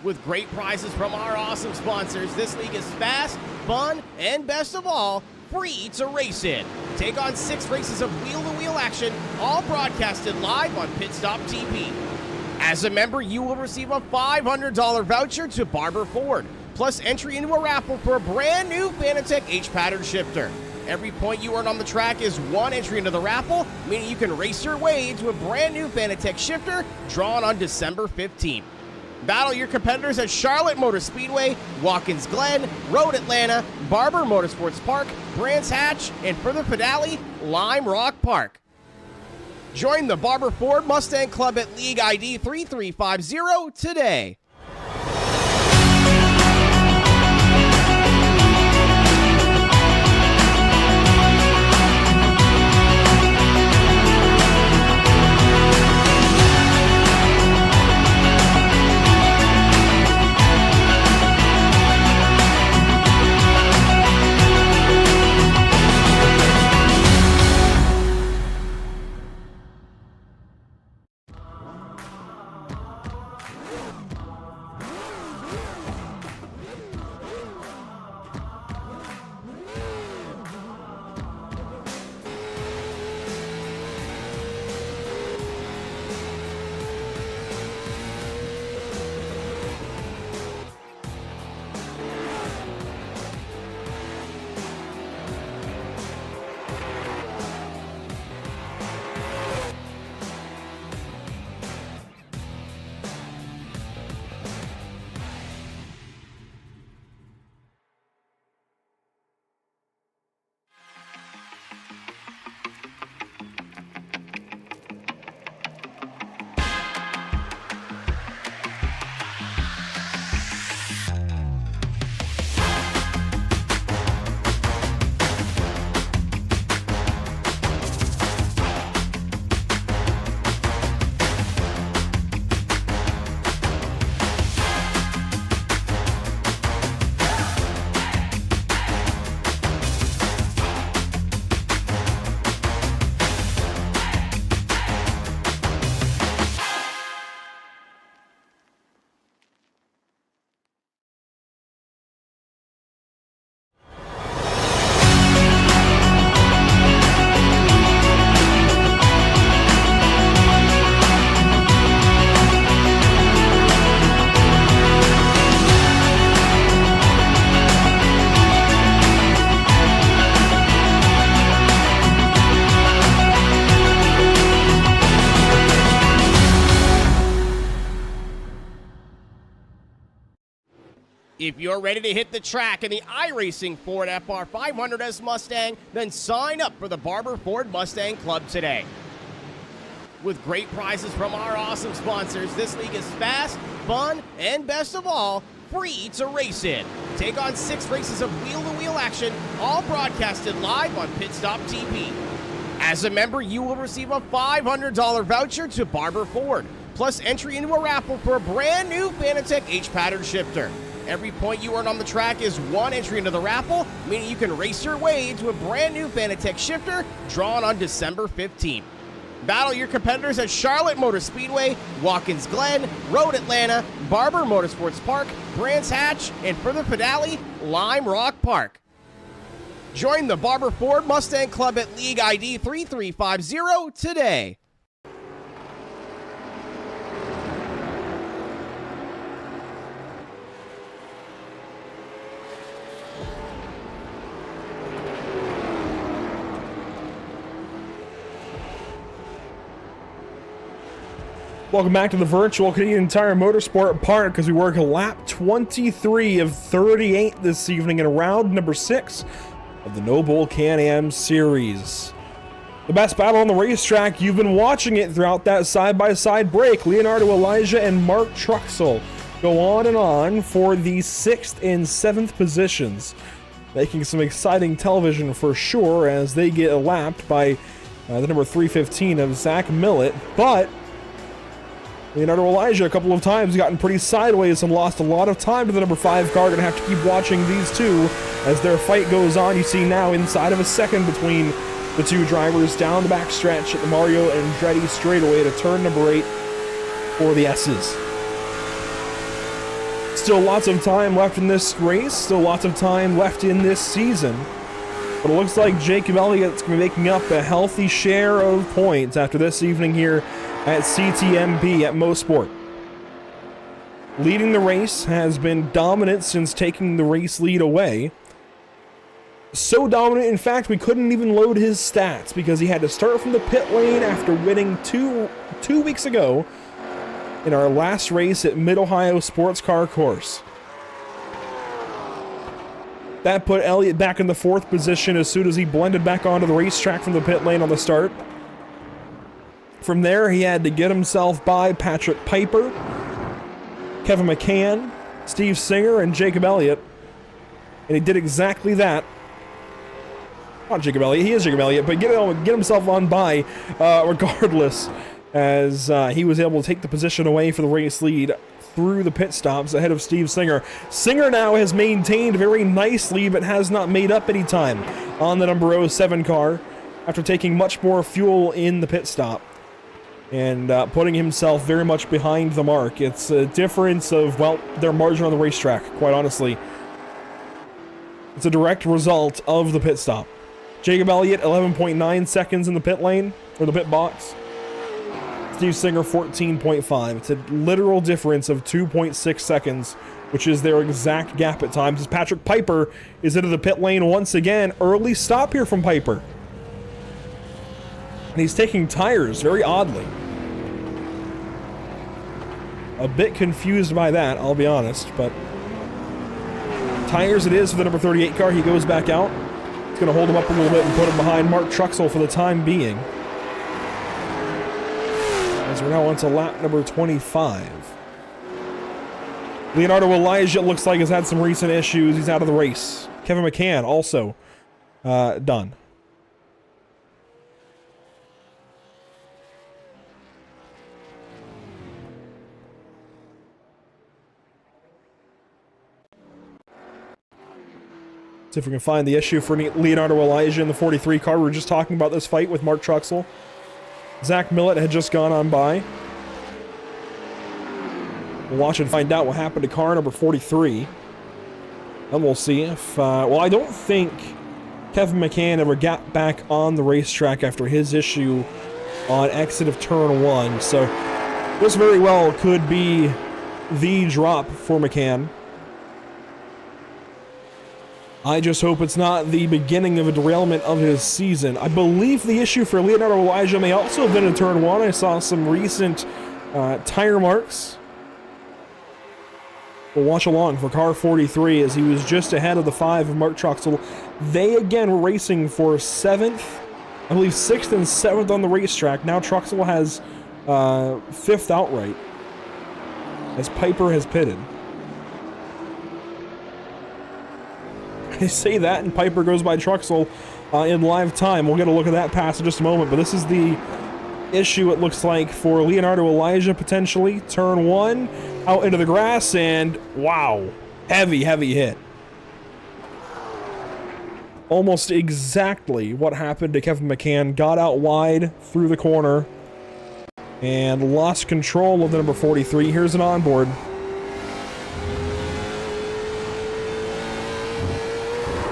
With great prizes from our awesome sponsors, this league is fast, fun, and best of all, free to race in. Take on 6 races of wheel-to-wheel action, all broadcasted live on Pit Stop TV. As a member, you will receive a $500 voucher to Barber Ford, plus entry into a raffle for a brand new Fanatec H-Pattern shifter. Every point you earn on the track is 1 entry into the raffle, meaning you can race your way into a brand new Fanatec shifter drawn on December 15th. Battle your competitors at Charlotte Motor Speedway, Watkins Glen, Road Atlanta, Barber Motorsports Park, Brands Hatch, and further Pedale, Lime Rock Park. Join the Barber Ford Mustang Club at League ID 3350 today. If you're ready to hit the track in the iRacing Ford FR500S Mustang, then sign up for the Barber Ford Mustang Club today. With great prizes from our awesome sponsors, this league is fast, fun, and best of all, free to race in. Take on 6 races of wheel-to-wheel action, all broadcasted live on Pit Stop TV. As a member, you will receive a $500 voucher to Barber Ford, plus entry into a raffle for a brand new Fanatec H-Pattern shifter. Every point you earn on the track is 1 entry into the raffle, meaning you can race your way into a brand new Fanatec shifter drawn on December 15th. Battle your competitors at Charlotte Motor Speedway, Watkins Glen, Road Atlanta, Barber Motorsports Park, Brands Hatch, and further Pedale, Lime Rock Park. Join the Barber Ford Mustang Club at League ID 3350 today. Welcome back to the virtual Canadian Tire Motorsport Park as we work lap 23 of 38 this evening in round number 6 of the Noble Can-Am Series. The best battle on the racetrack, you've been watching it throughout that side-by-side break. Leonardo Elijah and Mark Truxell go on for the 6th and 7th positions, making some exciting television for sure as they get lapped by the number 315 of Zach Millett, but Leonardo Elijah a couple of times gotten pretty sideways and lost a lot of time to the number 5 car. Gonna have to keep watching these two As their fight goes on, you see now inside of a second between the two drivers down the back stretch at the Mario Andretti straightaway to turn number 8 for the S's. Still lots of time left in this race, still lots of time left in this season. But it looks like Jacob Elliott's going to be making up a healthy share of points after this evening here at CTMP at Mosport. Leading the race, has been dominant since taking the race lead away. So dominant, in fact, we couldn't even load his stats because he had to start from the pit lane after winning two weeks ago in our last race at Mid-Ohio Sports Car Course. That put Elliott back in the 4th position as soon as he blended back onto the racetrack from the pit lane on the start. From there, he had to get himself by Patrick Piper, Kevin McCann, Steve Singer, and Jacob Elliott. And he did exactly that. Not Jacob Elliott, he is Jacob Elliott, but get himself on by regardless, as he was able to take the position away for the race lead through the pit stops ahead of Steve Singer. Singer now has maintained very nicely, but has not made up any time on the number 07 car after taking much more fuel in the pit stop and putting himself very much behind the mark. It's a difference of, well, their margin on the racetrack, quite honestly. It's a direct result of the pit stop. Jacob Elliott, 11.9 seconds in the pit lane, or the pit box. Steve Singer, 14.5. It's a literal difference of 2.6 seconds, which is their exact gap at times. As Patrick Piper is into the pit lane once again. Early stop here from Piper. And he's taking tires, very oddly. A bit confused by that, I'll be honest, but tires it is for the number 38 car. He goes back out. It's going to hold him up a little bit and put him behind Mark Truxell for the time being. As we're now on to lap number 25. Leonardo Elijah looks like has had some recent issues. He's out of the race. Kevin McCann also done. See if we can find the issue for Leonardo Elijah in the 43 car. We were just talking about this fight with Mark Truxell. Zach Millett had just gone on by. We'll watch and find out what happened to car number 43. And we'll see if... well, I don't think Kevin McCann ever got back on the racetrack after his issue on exit of turn 1. So this very well could be the drop for McCann. I just hope it's not the beginning of a derailment of his season. I believe the issue for Leonardo Elijah may also have been in turn 1. I saw some recent tire marks. We'll watch along for car 43 as he was just ahead of the 5 of Mark Truxell. They again were racing for 7th, I believe 6th and 7th on the racetrack. Now Truxell has 5th outright as Piper has pitted. I say that, and Piper goes by Truxell in live time. We'll get a look at that pass in just a moment, but this is the issue, it looks like, for Leonardo Elijah, potentially. Turn 1, out into the grass, and wow, heavy hit. Almost exactly what happened to Kevin McCann. Got out wide through the corner and lost control of the number 43. Here's an onboard.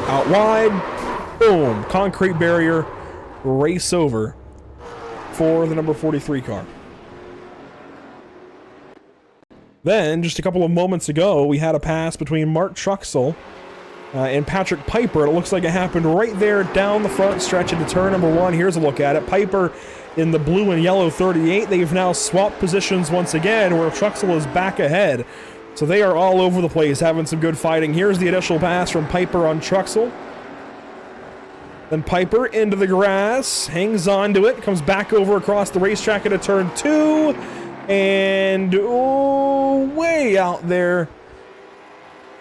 Out wide, boom, concrete barrier, race over for the number 43 car. Then, just a couple of moments ago, we had a pass between Mark Truxell and Patrick Piper. It looks like it happened right there down the front stretch into turn number 1. Here's a look at it. Piper in the blue and yellow 38. They've now swapped positions once again, where Truxell is back ahead. So they are all over the place, having some good fighting. Here's the initial pass from Piper on Truxell. Then Piper into the grass, hangs on to it, comes back over across the racetrack into turn 2, and way out there.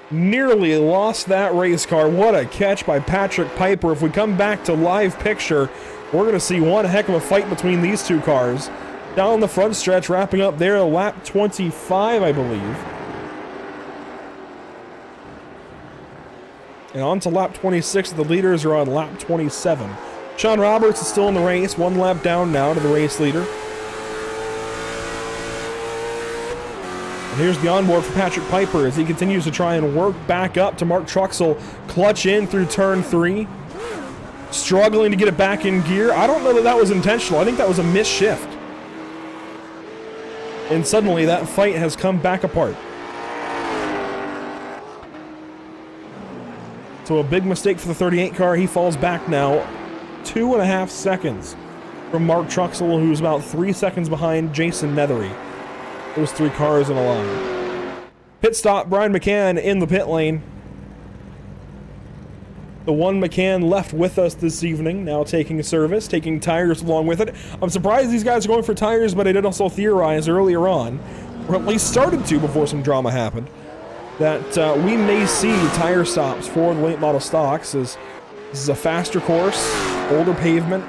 Nearly lost that race car. What a catch by Patrick Piper. If we come back to live picture, we're going to see one heck of a fight between these two cars. Down the front stretch, wrapping up there, lap 25, I believe. And on to lap 26. The leaders are on lap 27. Sean Roberts is still in the race. 1 lap down now to the race leader. And here's the onboard for Patrick Piper as he continues to try and work back up to Mark Truxell. Clutch in through turn 3. Struggling to get it back in gear. I don't know that that was intentional. I think that was a missed shift. And suddenly that fight has come back apart. So a big mistake for the 38 car. He falls back now 2.5 seconds from Mark Truxell, who's about 3 seconds behind Jason Nethery. Those 3 cars in a line. Pit stop, Brian McCann in the pit lane. The one McCann left with us this evening, now taking a service, taking tires along with it. I'm surprised these guys are going for tires, but I did also theorize earlier on, or at least started to before some drama happened, that we may see tire stops for the late model stocks, as this is a faster course, older pavement.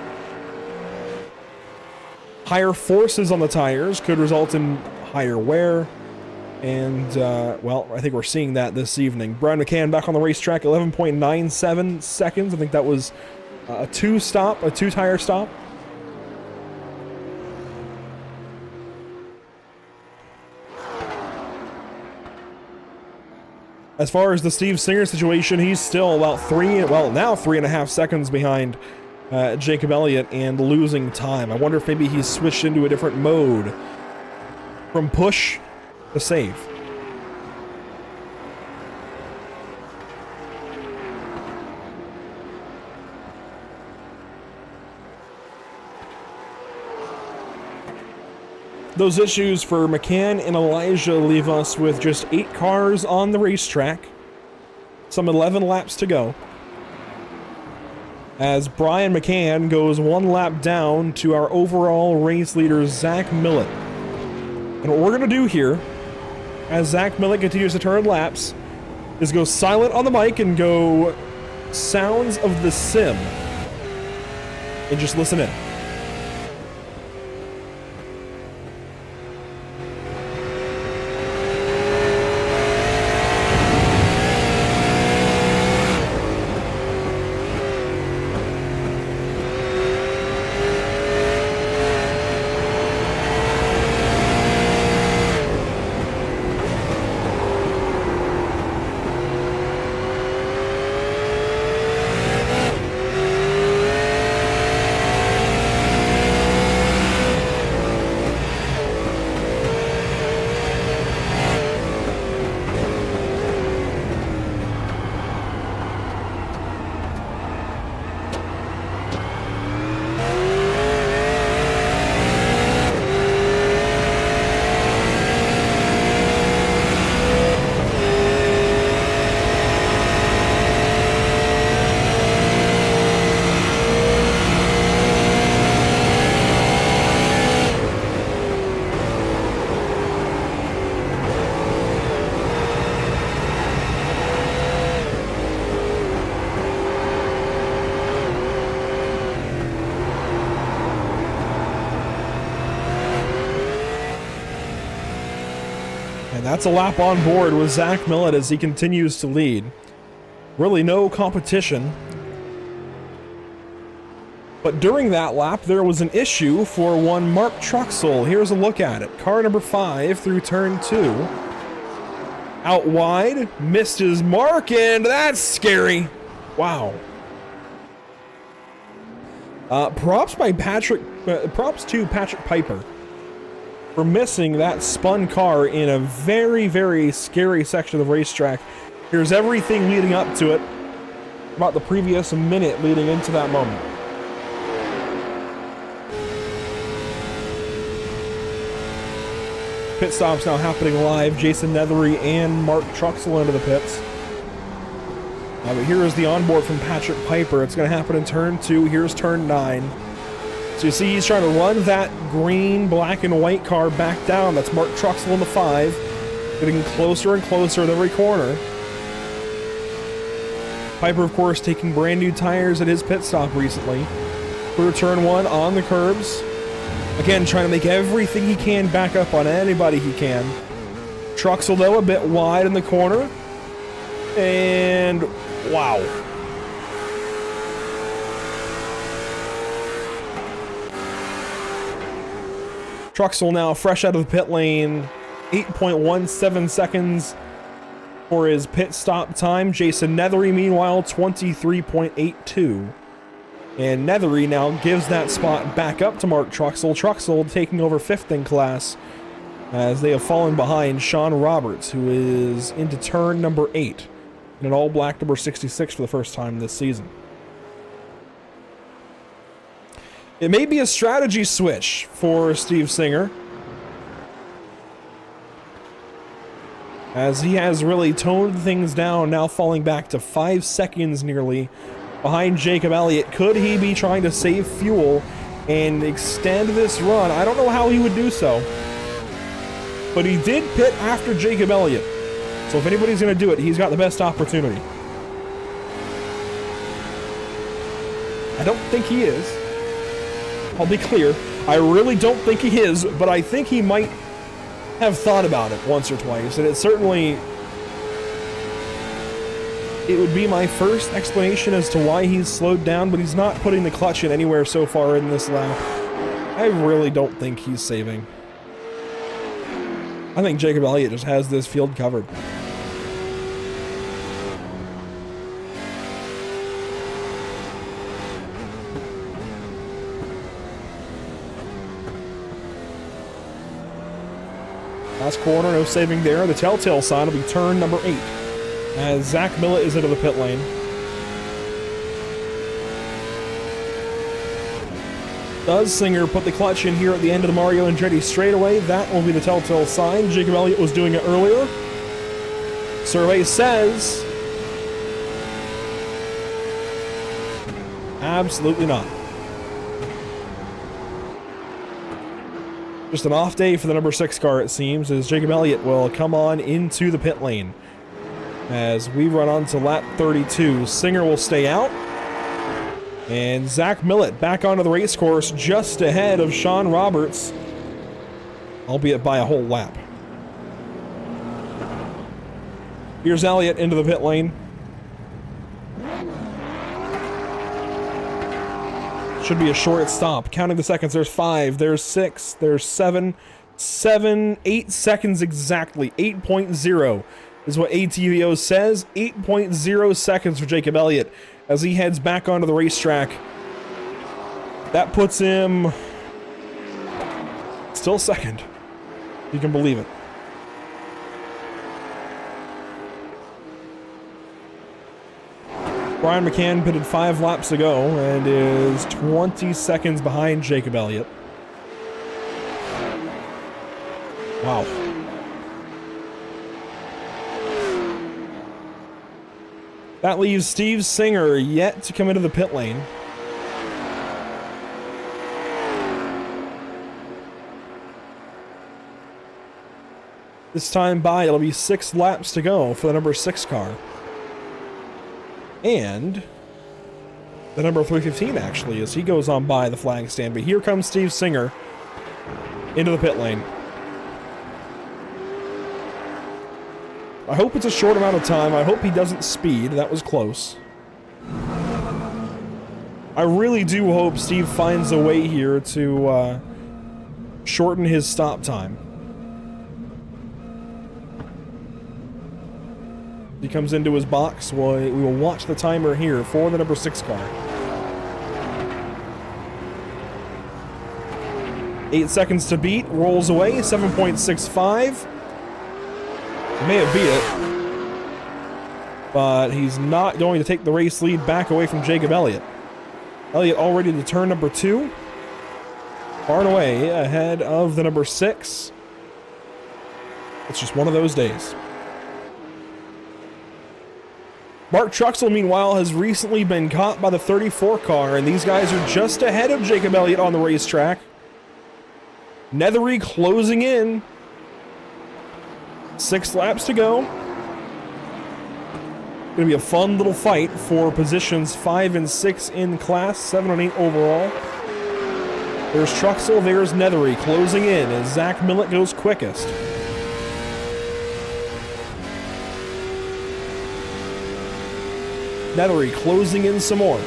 Higher forces on the tires could result in higher wear. And, well, I think we're seeing that this evening. Brian McCann back on the racetrack, 11.97 seconds. I think that was a 2-tire stop. As far as the Steve Singer situation, he's still about now 3.5 seconds behind Jacob Elliott and losing time. I wonder if maybe he's switched into a different mode from push to save. Those issues for McCann and Elijah leave us with just 8 cars on the racetrack. Some 11 laps to go. As Brian McCann goes 1 lap down to our overall race leader, Zach Millett. And what we're going to do here, as Zach Millett continues to turn laps, is go silent on the mic and go Sounds of the Sim. And just listen in. That's a lap on board with Zach Millett as he continues to lead. Really no competition. But during that lap, there was an issue for one Mark Truxell. Here's a look at it. Car number 5 through turn 2. Out wide, missed his mark, and that's scary. Wow. Props to Patrick Piper for missing that spun car in a very, very scary section of the racetrack. Here's everything leading up to it, about the previous minute leading into that moment. Pit stops now happening live. Jason Nethery and Mark Truxell into the pits. But here is the onboard from Patrick Piper. It's going to happen in turn 2. Here's turn 9. So you see he's trying to run that green, black, and white car back down. That's Mark Truxell in the 5. Getting closer and closer at every corner. Piper, of course, taking brand new tires at his pit stop recently. Through turn 1 on the curbs. Again, trying to make everything he can back up on anybody he can. Truxell, though, a bit wide in the corner. And Wow. Truxell now fresh out of the pit lane. 8.17 seconds for his pit stop time. Jason Nethery, meanwhile, 23.82. And Nethery now gives that spot back up to Mark Truxell. Truxell taking over 5th in class as they have fallen behind Sean Roberts, who is into turn number 8 in an all-black number 66 for the first time this season. It may be a strategy switch for Steve Singer, as he has really toned things down, now falling back to 5 seconds nearly behind Jacob Elliott. Could he be trying to save fuel and extend this run? I don't know how he would do so, but he did pit after Jacob Elliott, so if anybody's going to do it, he's got the best opportunity. I don't think he is. I'll be clear, I really don't think he is, but I think he might have thought about it once or twice, and it would be my first explanation as to why he's slowed down, but he's not putting the clutch in anywhere so far in this lap. I really don't think he's saving. I think Jacob Elliott just has this field covered. Last corner, no saving there. The telltale sign will be turn number 8 as Zach Millett is into the pit lane. Does Singer put the clutch in here at the end of the Mario Andretti straightaway? That will be the telltale sign. Jacob Elliott was doing it earlier. Survey says absolutely not. Just an off day for the number 6 car, it seems, as Jacob Elliott will come on into the pit lane. As we run on to lap 32, Singer will stay out. And Zach Millett back onto the race course just ahead of Sean Roberts, albeit by a whole lap. Here's Elliott into the pit lane. Should be a short stop. Counting the seconds, there's 5, there's 6, there's 7, 8 seconds exactly. 8.0 is what ATVO says. 8.0 seconds for Jacob Elliott as he heads back onto the racetrack. That puts him still second. You can believe it. Brian McCann pitted 5 laps ago and is 20 seconds behind Jacob Elliott. Wow. That leaves Steve Singer yet to come into the pit lane. This time by, it'll be 6 laps to go for the number 6 car. And the number 315, actually, as he goes on by the flag stand. But here comes Steve Singer into the pit lane. I hope it's a short amount of time. I hope he doesn't speed. That was close. I really do hope Steve finds a way here to shorten his stop time. He comes into his box. We will watch the timer here for the number 6 car. 8 seconds to beat. Rolls away. 7.65. May have beat it, but he's not going to take the race lead back away from Jacob Elliott. Elliott already to turn number 2. Far and away ahead of the number 6. It's just one of those days. Mark Truxell, meanwhile, has recently been caught by the 34 car, and these guys are just ahead of Jacob Elliott on the racetrack. Nethery closing in. 6 laps to go. Going to be a fun little fight for positions 5 and 6 in class, 7 and 8 overall. There's Truxell, there's Nethery closing in as Zach Millett goes quickest. Nethery closing in some more.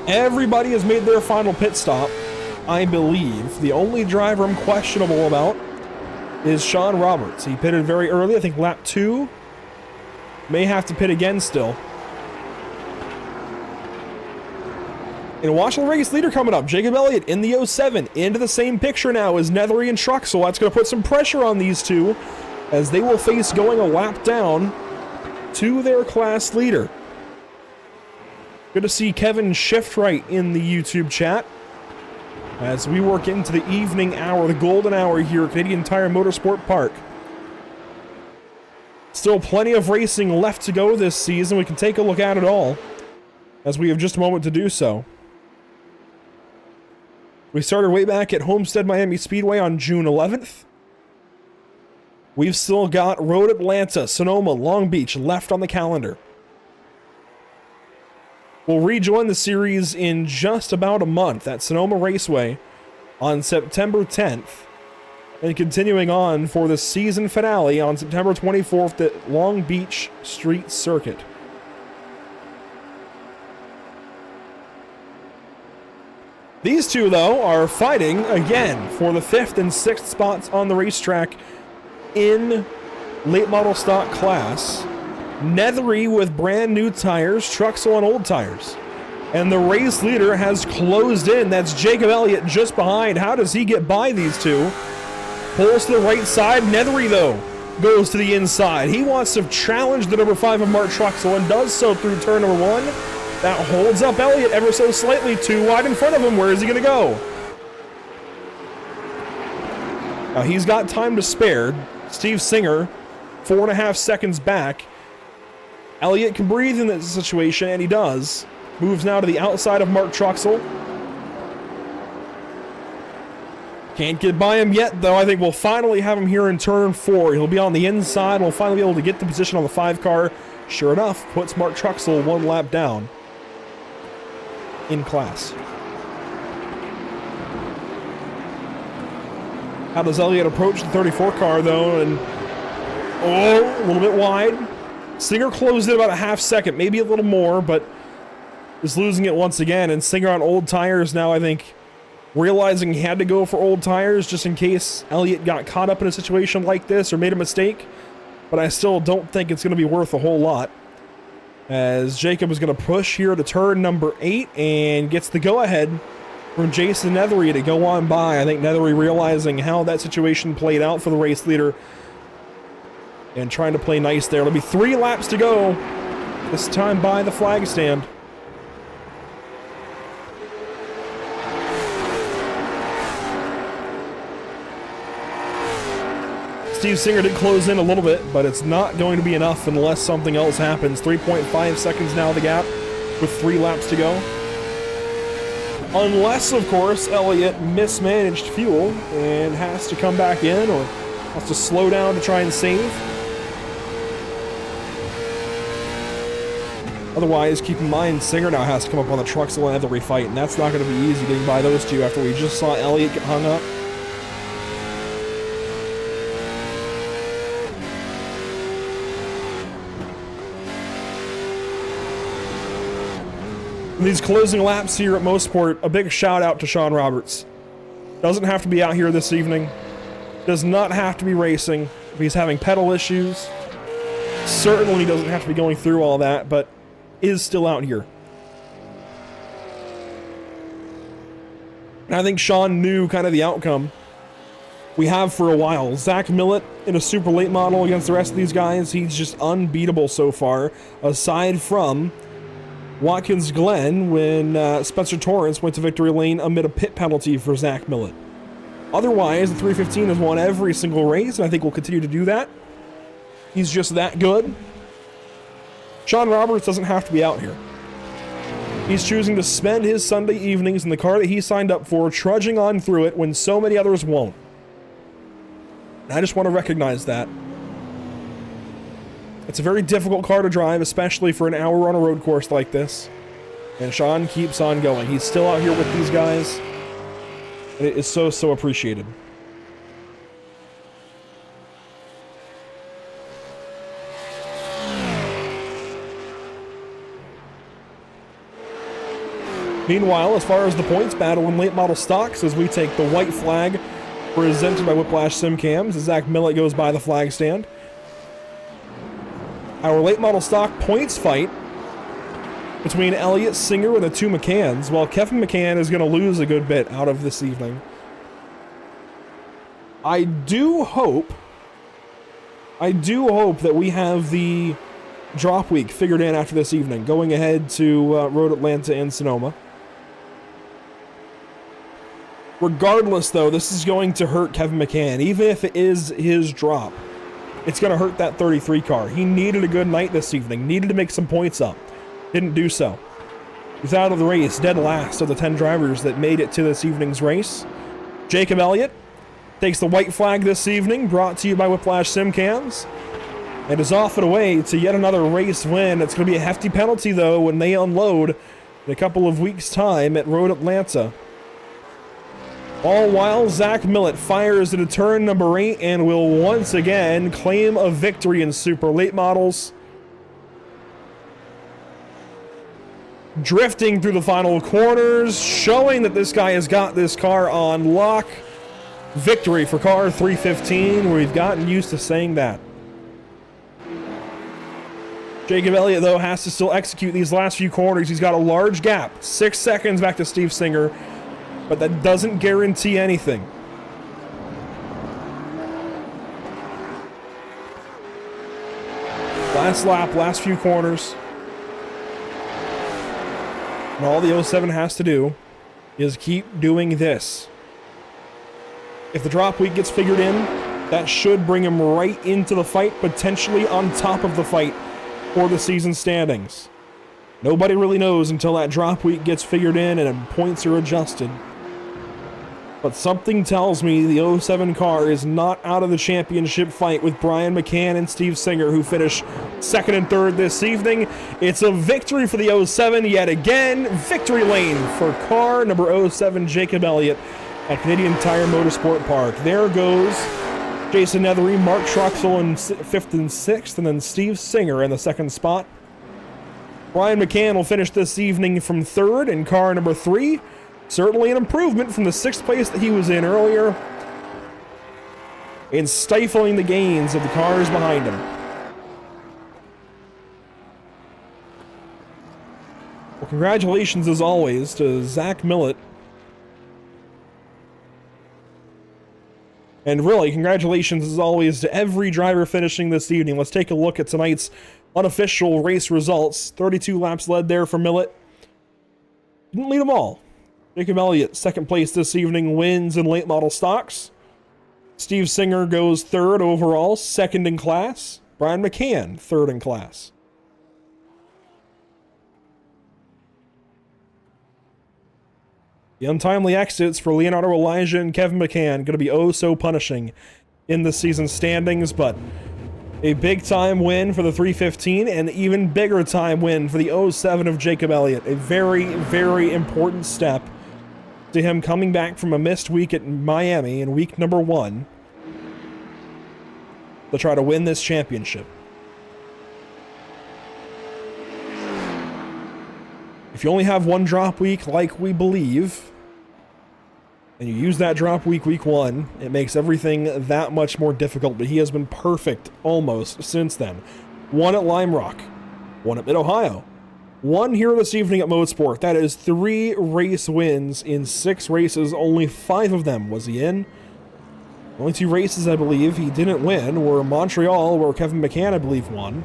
Everybody has made their final pit stop, I believe. The only driver I'm questionable about is Sean Roberts. He pitted very early, I think lap 2. May have to pit again still. And watch the race leader coming up. Jacob Elliott in the 07 into the same picture now as Nethery and Truxell. That's going to put some pressure on these two as they will face going a lap down to their class leader. Good to see Kevin Shiftwright in the YouTube chat as we work into the evening hour, the golden hour here at Canadian Tire Motorsport Park. Still plenty of racing left to go this season. We can take a look at it all as we have just a moment to do so. We started way back at Homestead Miami Speedway on June 11th. We've still got Road Atlanta, Sonoma, Long Beach left on the calendar. We'll rejoin the series in just about a month at Sonoma Raceway on September 10th, and continuing on for the season finale on September 24th at Long Beach Street Circuit. These two, though, are fighting again for the 5th and 6th spots on the racetrack in late model stock class. Nethery with brand new tires, Truxell on old tires. And the race leader has closed in. That's Jacob Elliott just behind. How does he get by these two? Pulls to the right side. Nethery, though, goes to the inside. He wants to challenge the number 5 of Mark Truxell and does so through turn number 1. That holds up Elliott ever so slightly, too wide in front of him. Where is he going to go? Now, he's got time to spare. Steve Singer, 4.5 seconds back. Elliott can breathe in this situation, and he does. Moves now to the outside of Mark Truxell. Can't get by him yet, though. I think we'll finally have him here in turn 4. He'll be on the inside. We'll finally be able to get the position on the 5 car. Sure enough, puts Mark Truxell 1 lap down in class. How does Elliott approach the 34 car, though? And a little bit wide. Singer closed it about a half second, maybe a little more, but is losing it once again. And Singer on old tires now, I think, realizing he had to go for old tires just in case Elliott got caught up in a situation like this or made a mistake. But I still don't think it's going to be worth a whole lot, as Jacob is going to push here to turn number 8 and gets the go-ahead from Jason Nethery to go on by. I think Nethery realizing how that situation played out for the race leader and trying to play nice there. It'll be 3 laps to go, this time by the flag stand. Steve Singer did close in a little bit, but it's not going to be enough unless something else happens. 3.5 seconds now the gap with 3 laps to go. Unless, of course, Elliott mismanaged fuel and has to come back in or has to slow down to try and save. Otherwise, keep in mind, Singer now has to come up on the Truxell and Nethery fight, and that's not going to be easy getting by those two after we just saw Elliott get hung up. In these closing laps here at Mosport, a big shout out to Sean Roberts. Doesn't have to be out here this evening. Does not have to be racing if he's having pedal issues. Certainly doesn't have to be going through all that, but is still out here. And I think Sean knew kind of the outcome we have for a while. Zach Millett in a super late model against the rest of these guys, he's just unbeatable so far, aside from Watkins Glen when Spencer Torrance went to victory lane amid a pit penalty for Zach Millett. Otherwise, the 315 has won every single race, and I think we'll continue to do that. He's just that good. Sean Roberts doesn't have to be out here. He's choosing to spend his Sunday evenings in the car that he signed up for, trudging on through it when so many others won't. And I just want to recognize that. It's a very difficult car to drive, especially for an hour on a road course like this. And Sean keeps on going. He's still out here with these guys. It is so, so appreciated. Meanwhile, as far as the points battle in late model stocks, as we take the white flag presented by Whiplash SimCams, as Zach Millett goes by the flag stand. Our late model stock points fight between Elliott Singer and the two McCanns, while Kevin McCann is going to lose a good bit out of this evening. I do hope that we have the drop week figured in after this evening, going ahead to Road Atlanta and Sonoma. Regardless, though, this is going to hurt Kevin McCann. Even if it is his drop, it's going to hurt that 33 car. He needed a good night this evening, needed to make some points up. Didn't do so. He's out of the race, dead last of the 10 drivers that made it to this evening's race. Jacob Elliott takes the white flag this evening, brought to you by Whiplash SimCams, and is off and away to yet another race win. It's going to be a hefty penalty, though, when they unload in a couple of weeks' time at Road Atlanta. All while Zach Millett fires into turn number 8 and will once again claim a victory in Super Late Models. Drifting through the final corners, showing that this guy has got this car on lock. Victory for car 315. We've gotten used to saying that. Jacob Elliott, though, has to still execute these last few corners. He's got a large gap, 6 seconds back to Steve Singer, but that doesn't guarantee anything. Last lap, last few corners. And all the 07 has to do is keep doing this. If the drop week gets figured in, that should bring him right into the fight, potentially on top of the fight for the season standings. Nobody really knows until that drop week gets figured in and points are adjusted. But something tells me the 07 car is not out of the championship fight with Brian McCann and Steve Singer, who finished 2nd and 3rd this evening. It's a victory for the 07 yet again. Victory lane for car number 07, Jacob Elliott, at Canadian Tire Motorsport Park. There goes Jason Nethery, Mark Truxell in 5th and 6th, and then Steve Singer in the 2nd spot. Brian McCann will finish this evening from 3rd in car number 3. Certainly an improvement from the 6th place that he was in earlier, and stifling the gains of the cars behind him. Well, congratulations as always to Zach Millett. And really, congratulations as always to every driver finishing this evening. Let's take a look at tonight's unofficial race results. 32 laps led there for Millett. Didn't lead them all. Jacob Elliott, 2nd place this evening, wins in late model stocks. Steve Singer goes 3rd overall, 2nd in class. Brian McCann, 3rd in class. The untimely exits for Leonardo Elijah and Kevin McCann going to be oh so punishing in the season standings, but a big time win for the 315 and even bigger time win for the 07 of Jacob Elliott. A very, very important step to him coming back from a missed week at Miami in week number 1 to try to win this championship. If you only have one drop week like we believe, and you use that drop week 1, it makes everything that much more difficult, but he has been perfect almost since then. 1 at Lime Rock, 1 at Mid-Ohio, 1 here this evening at Mosport. That is 3 race wins in 6 races. Only 5 of them was he in. Only 2 races, I believe, he didn't win were Montreal, where Kevin McCann, I believe, won.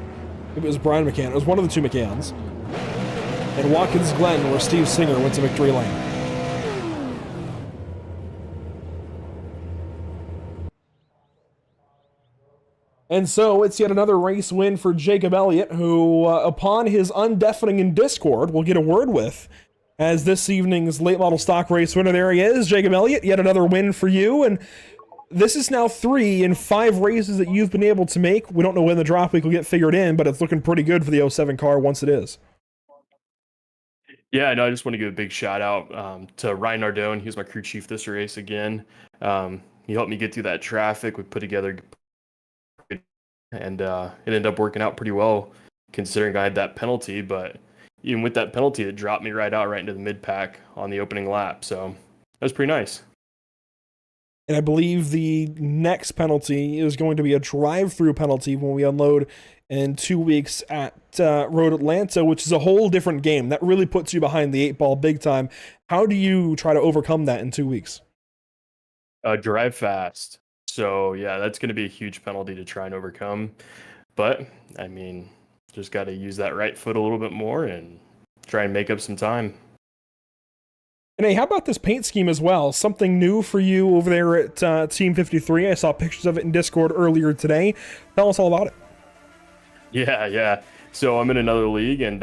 It was Brian McCann. It was one of the 2 McCanns. And Watkins Glen, where Steve Singer went to victory lane. And so it's yet another race win for Jacob Elliott, who, upon his undeafening in Discord, will get a word with as this evening's late model stock race winner. There he is, Jacob Elliott, yet another win for you. And this is now 3 in 5 races that you've been able to make. We don't know when the drop week will get figured in, but it's looking pretty good for the 07 car once it is. Yeah, no, I just want to give a big shout out to Ryan Nardone. He was my crew chief this race again. He helped me get through that traffic. We put together, and it ended up working out pretty well considering I had that penalty. But even with that penalty, it dropped me right out right into the mid pack on the opening lap. So that was pretty nice. And I believe the next penalty is going to be a drive-through penalty when we unload in 2 weeks at Road Atlanta, which is a whole different game. That really puts you behind the 8 ball big time. How do you try to overcome that in 2 weeks? Drive fast. So yeah, that's going to be a huge penalty to try and overcome. But I mean, just got to use that right foot a little bit more and try and make up some time. And hey, how about this paint scheme as well? Something new for you over there at Team 53. I saw pictures of it in Discord earlier today. Tell us all about it. Yeah. So I'm in another league, and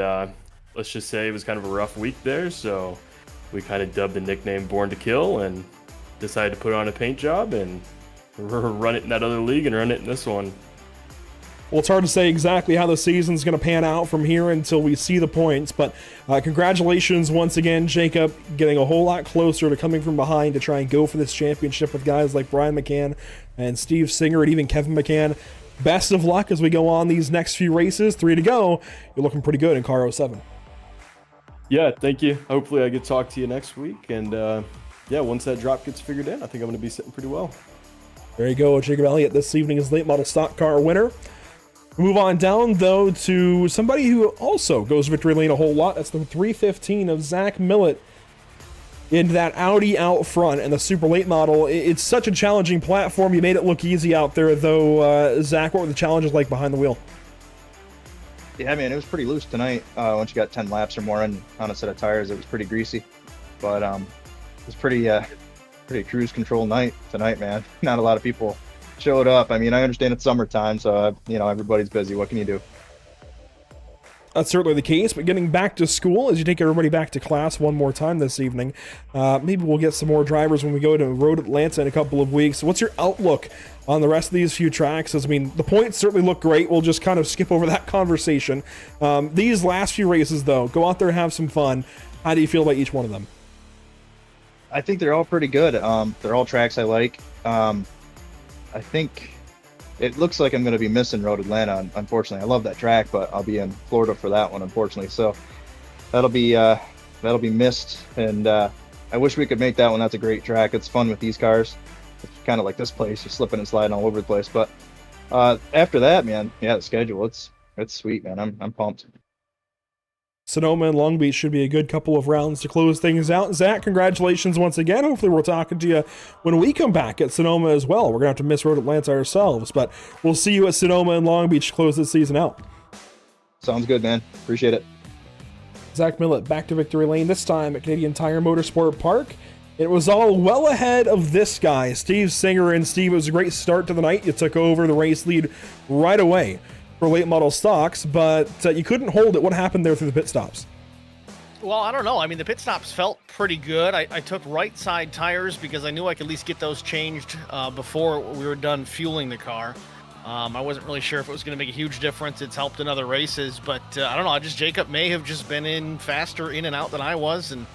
let's just say it was kind of a rough week there. So we kind of dubbed the nickname Born to Kill and decided to put on a paint job and run it in that other league and run it in this one. Well, it's hard to say exactly how the season's going to pan out from here until we see the points, but congratulations once again, Jacob, getting a whole lot closer to coming from behind to try and go for this championship with guys like Brian McCann and Steve Singer and even Kevin McCann. Best of luck as we go on these next few races. 3 to go. You're looking pretty good in car 07. Yeah, thank you. Hopefully I get to talk to you next week, and yeah, once that drop gets figured out, I think I'm going to be sitting pretty well. There you go, Jacob Elliott, this evening's late model stock car winner. Move on down, though, to somebody who also goes victory lane a whole lot. That's the 315 of Zach Millett in that Audi out front and the super late model. It's such a challenging platform. You made it look easy out there, though. Zach, what were the challenges like behind the wheel? Yeah, man, it was pretty loose tonight. Once you got 10 laps or more on a set of tires, it was pretty greasy. But it was pretty cruise control night tonight, man. Not a lot of people showed up. I mean, I understand it's summertime, so everybody's busy. What can you do? That's certainly the case, but getting back to school as you take everybody back to class one more time this evening, maybe we'll get some more drivers when we go to Road Atlanta in a couple of weeks. What's your outlook on the rest of these few tracks? I mean, the points certainly look great. We'll just kind of skip over that conversation. These last few races, though, go out there and have some fun. How do you feel about each one of them? I think they're all pretty good. They're all tracks I like. I think it looks like I'm going to be missing Road Atlanta, unfortunately. I love that track, but I'll be in Florida for that one, unfortunately. So that'll be missed, and I wish we could make that one. That's a great track. It's fun with these cars. It's kind of like this place, you're slipping and sliding all over the place. But after that, man, yeah, the schedule, it's sweet, man. I'm pumped. Sonoma and Long Beach should be a good couple of rounds to close things out. Zach, congratulations once again. Hopefully we're talking to you when we come back at Sonoma as well. We're going to have to miss Road Atlanta ourselves, but we'll see you at Sonoma and Long Beach to close this season out. Sounds good, man. Appreciate it. Zach Millett back to victory lane, this time at Canadian Tire Motorsport Park. It was all well ahead of this guy, Steve Singer. And Steve, it was a great start to the night. You took over the race lead right away for late model stocks, but you couldn't hold it. What happened there through the pit stops? Well, I don't know. I mean, the pit stops felt pretty good. I took right side tires because I knew I could at least get those changed before we were done fueling the car. I wasn't really sure if it was going to make a huge difference. It's helped in other races, but I don't know. Jacob may have just been in faster in and out than I was, and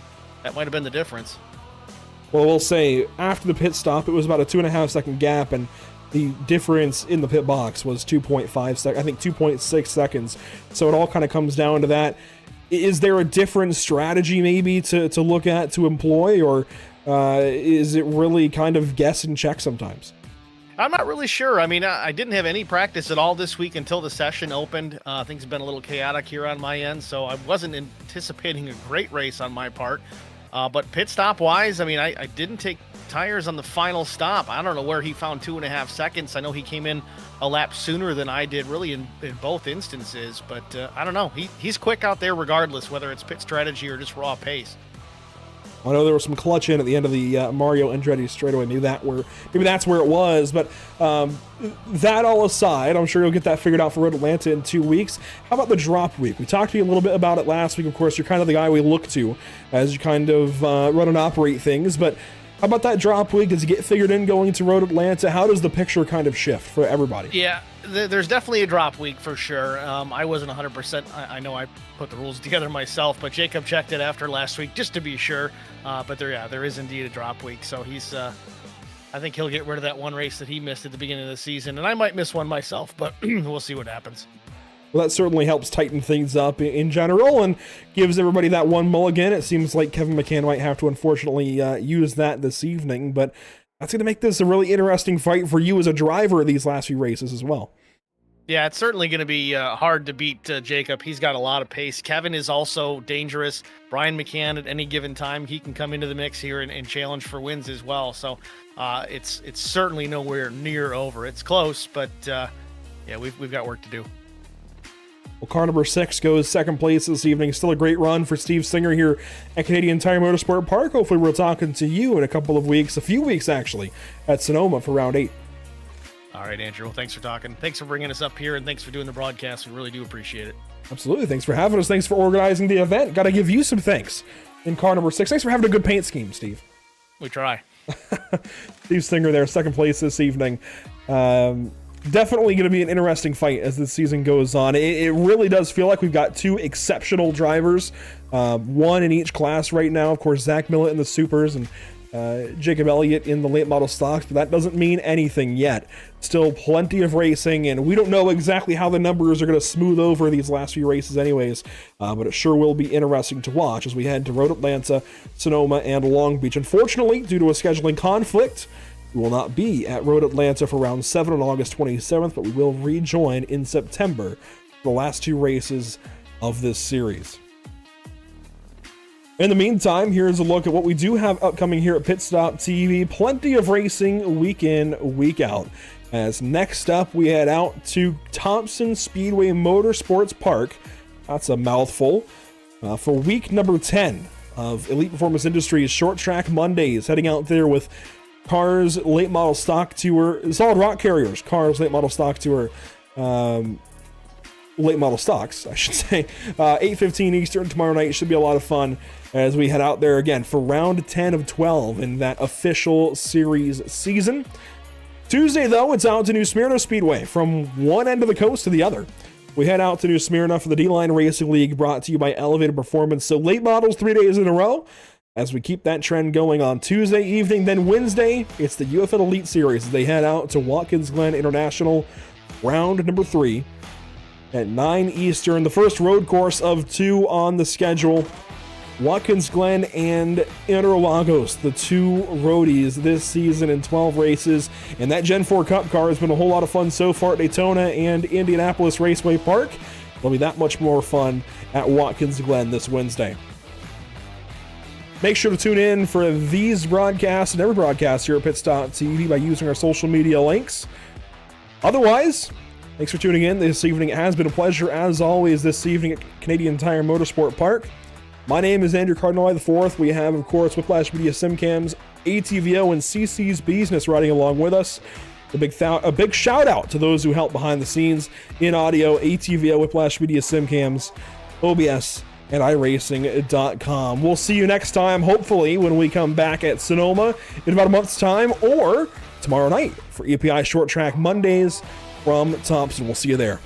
that might have been the difference. Well, we'll say after the pit stop, it was about a 2.5 second gap, and the difference in the pit box was 2.5 seconds, I think 2.6 seconds. So it all kind of comes down to that. Is there a different strategy maybe to look at, to employ, or is it really kind of guess and check sometimes? I'm not really sure. I mean, I didn't have any practice at all this week until the session opened. Things have been a little chaotic here on my end, so I wasn't anticipating a great race on my part. But pit stop wise, I mean, I didn't take tires on the final stop. I don't know where he found 2.5 seconds. I know he came in a lap sooner than I did, really, in both instances. But I don't know. He's quick out there regardless, whether it's pit strategy or just raw pace. I know there was some clutch in at the end of the Mario Andretti straightaway. Maybe that's where it was. But that all aside, I'm sure you'll get that figured out for Road Atlanta in 2 weeks. How about the drop week? We talked to you a little bit about it last week. Of course, you're kind of the guy we look to as you kind of run and operate things. But How about that drop week? Does it get figured in going to Road Atlanta? How does the picture kind of shift for everybody? Yeah, there's definitely a drop week for sure. I wasn't 100%. I know I put the rules together myself, but Jacob checked it after last week just to be sure. But there is indeed a drop week. So he's, I think he'll get rid of that one race that he missed at the beginning of the season. And I might miss one myself, but we'll see what happens. Well, that certainly helps tighten things up in general and gives everybody that one mulligan. It seems like Kevin McCann might have to unfortunately use that this evening, but that's going to make this a really interesting fight for you as a driver of these last few races as well. Yeah, it's certainly going to be hard to beat Jacob. He's got a lot of pace. Kevin is also dangerous. Brian McCann, at any given time, he can come into the mix here and challenge for wins as well. So it's certainly nowhere near over. It's close, but yeah, we've got work to do. Well, car number 6 goes second place this evening. Still a great run for Steve Singer here at Canadian Tire Motorsport Park. Hopefully we're talking to you in a couple of weeks, a few weeks actually, at Sonoma for round 8. All right, Andrew. Well, thanks for talking. Thanks for bringing us up here, and thanks for doing the broadcast. We really do appreciate it. Absolutely. Thanks for having us. Thanks for organizing the event. Got to give you some thanks in car number 6. Thanks for having a good paint scheme, Steve. We try. Steve Singer there, second place this evening. Definitely going to be an interesting fight as the season goes on. It really does feel like we've got 2 exceptional drivers, one in each class right now. Of course, Zach Millett in the supers and Jacob Elliott in the late model stocks, but that doesn't mean anything yet. Still plenty of racing, and we don't know exactly how the numbers are going to smooth over these last few races anyways, but it sure will be interesting to watch as we head to Road Atlanta, Sonoma, and Long Beach. Unfortunately, due to a scheduling conflict, we will not be at Road Atlanta for round 7 on August 27th, but we will rejoin in September for the last 2 races of this series. In the meantime, here's a look at what we do have upcoming here at Pit Stop TV. Plenty of racing week in, week out. As next up, we head out to Thompson Speedway Motorsports Park. That's a mouthful. For week number 10 of Elite Performance Industries Short Track Mondays, heading out there with Cars Late Model Stock Tour, Solid Rock Carriers, Cars Late Model Stock Tour, late model stocks, I should say. 8:15 Eastern tomorrow night. Should be a lot of fun as we head out there again for round 10 of 12 in that official series season. Tuesday, though, it's out to New Smyrna Speedway from one end of the coast to the other. We head out to New Smyrna for the D-Line Racing League, brought to you by Elevated Performance. So late models 3 days in a row as we keep that trend going on Tuesday evening. Then Wednesday, it's the UFL Elite Series as they head out to Watkins Glen International, round number 3 at 9 Eastern. The first road course of 2 on the schedule. Watkins Glen and Interlagos, the 2 roadies this season in 12 races. And that Gen 4 Cup car has been a whole lot of fun so far at Daytona and Indianapolis Raceway Park. It'll be that much more fun at Watkins Glen this Wednesday. Make sure to tune in for these broadcasts and every broadcast here at Pit Stop TV by using our social media links. Otherwise, thanks for tuning in this evening. It has been a pleasure, as always, this evening at Canadian Tire Motorsport Park. My name is Andrew Cardinal IV. We have, of course, Whiplash Media Simcams, ATVO, and CC's Business riding along with us. A big shout out to those who help behind the scenes in audio, ATVO, Whiplash Media Simcams, OBS, and iRacing.com. We'll see you next time, hopefully, when we come back at Sonoma in about a month's time, or tomorrow night for EPI Short Track Mondays from Thompson. We'll see you there.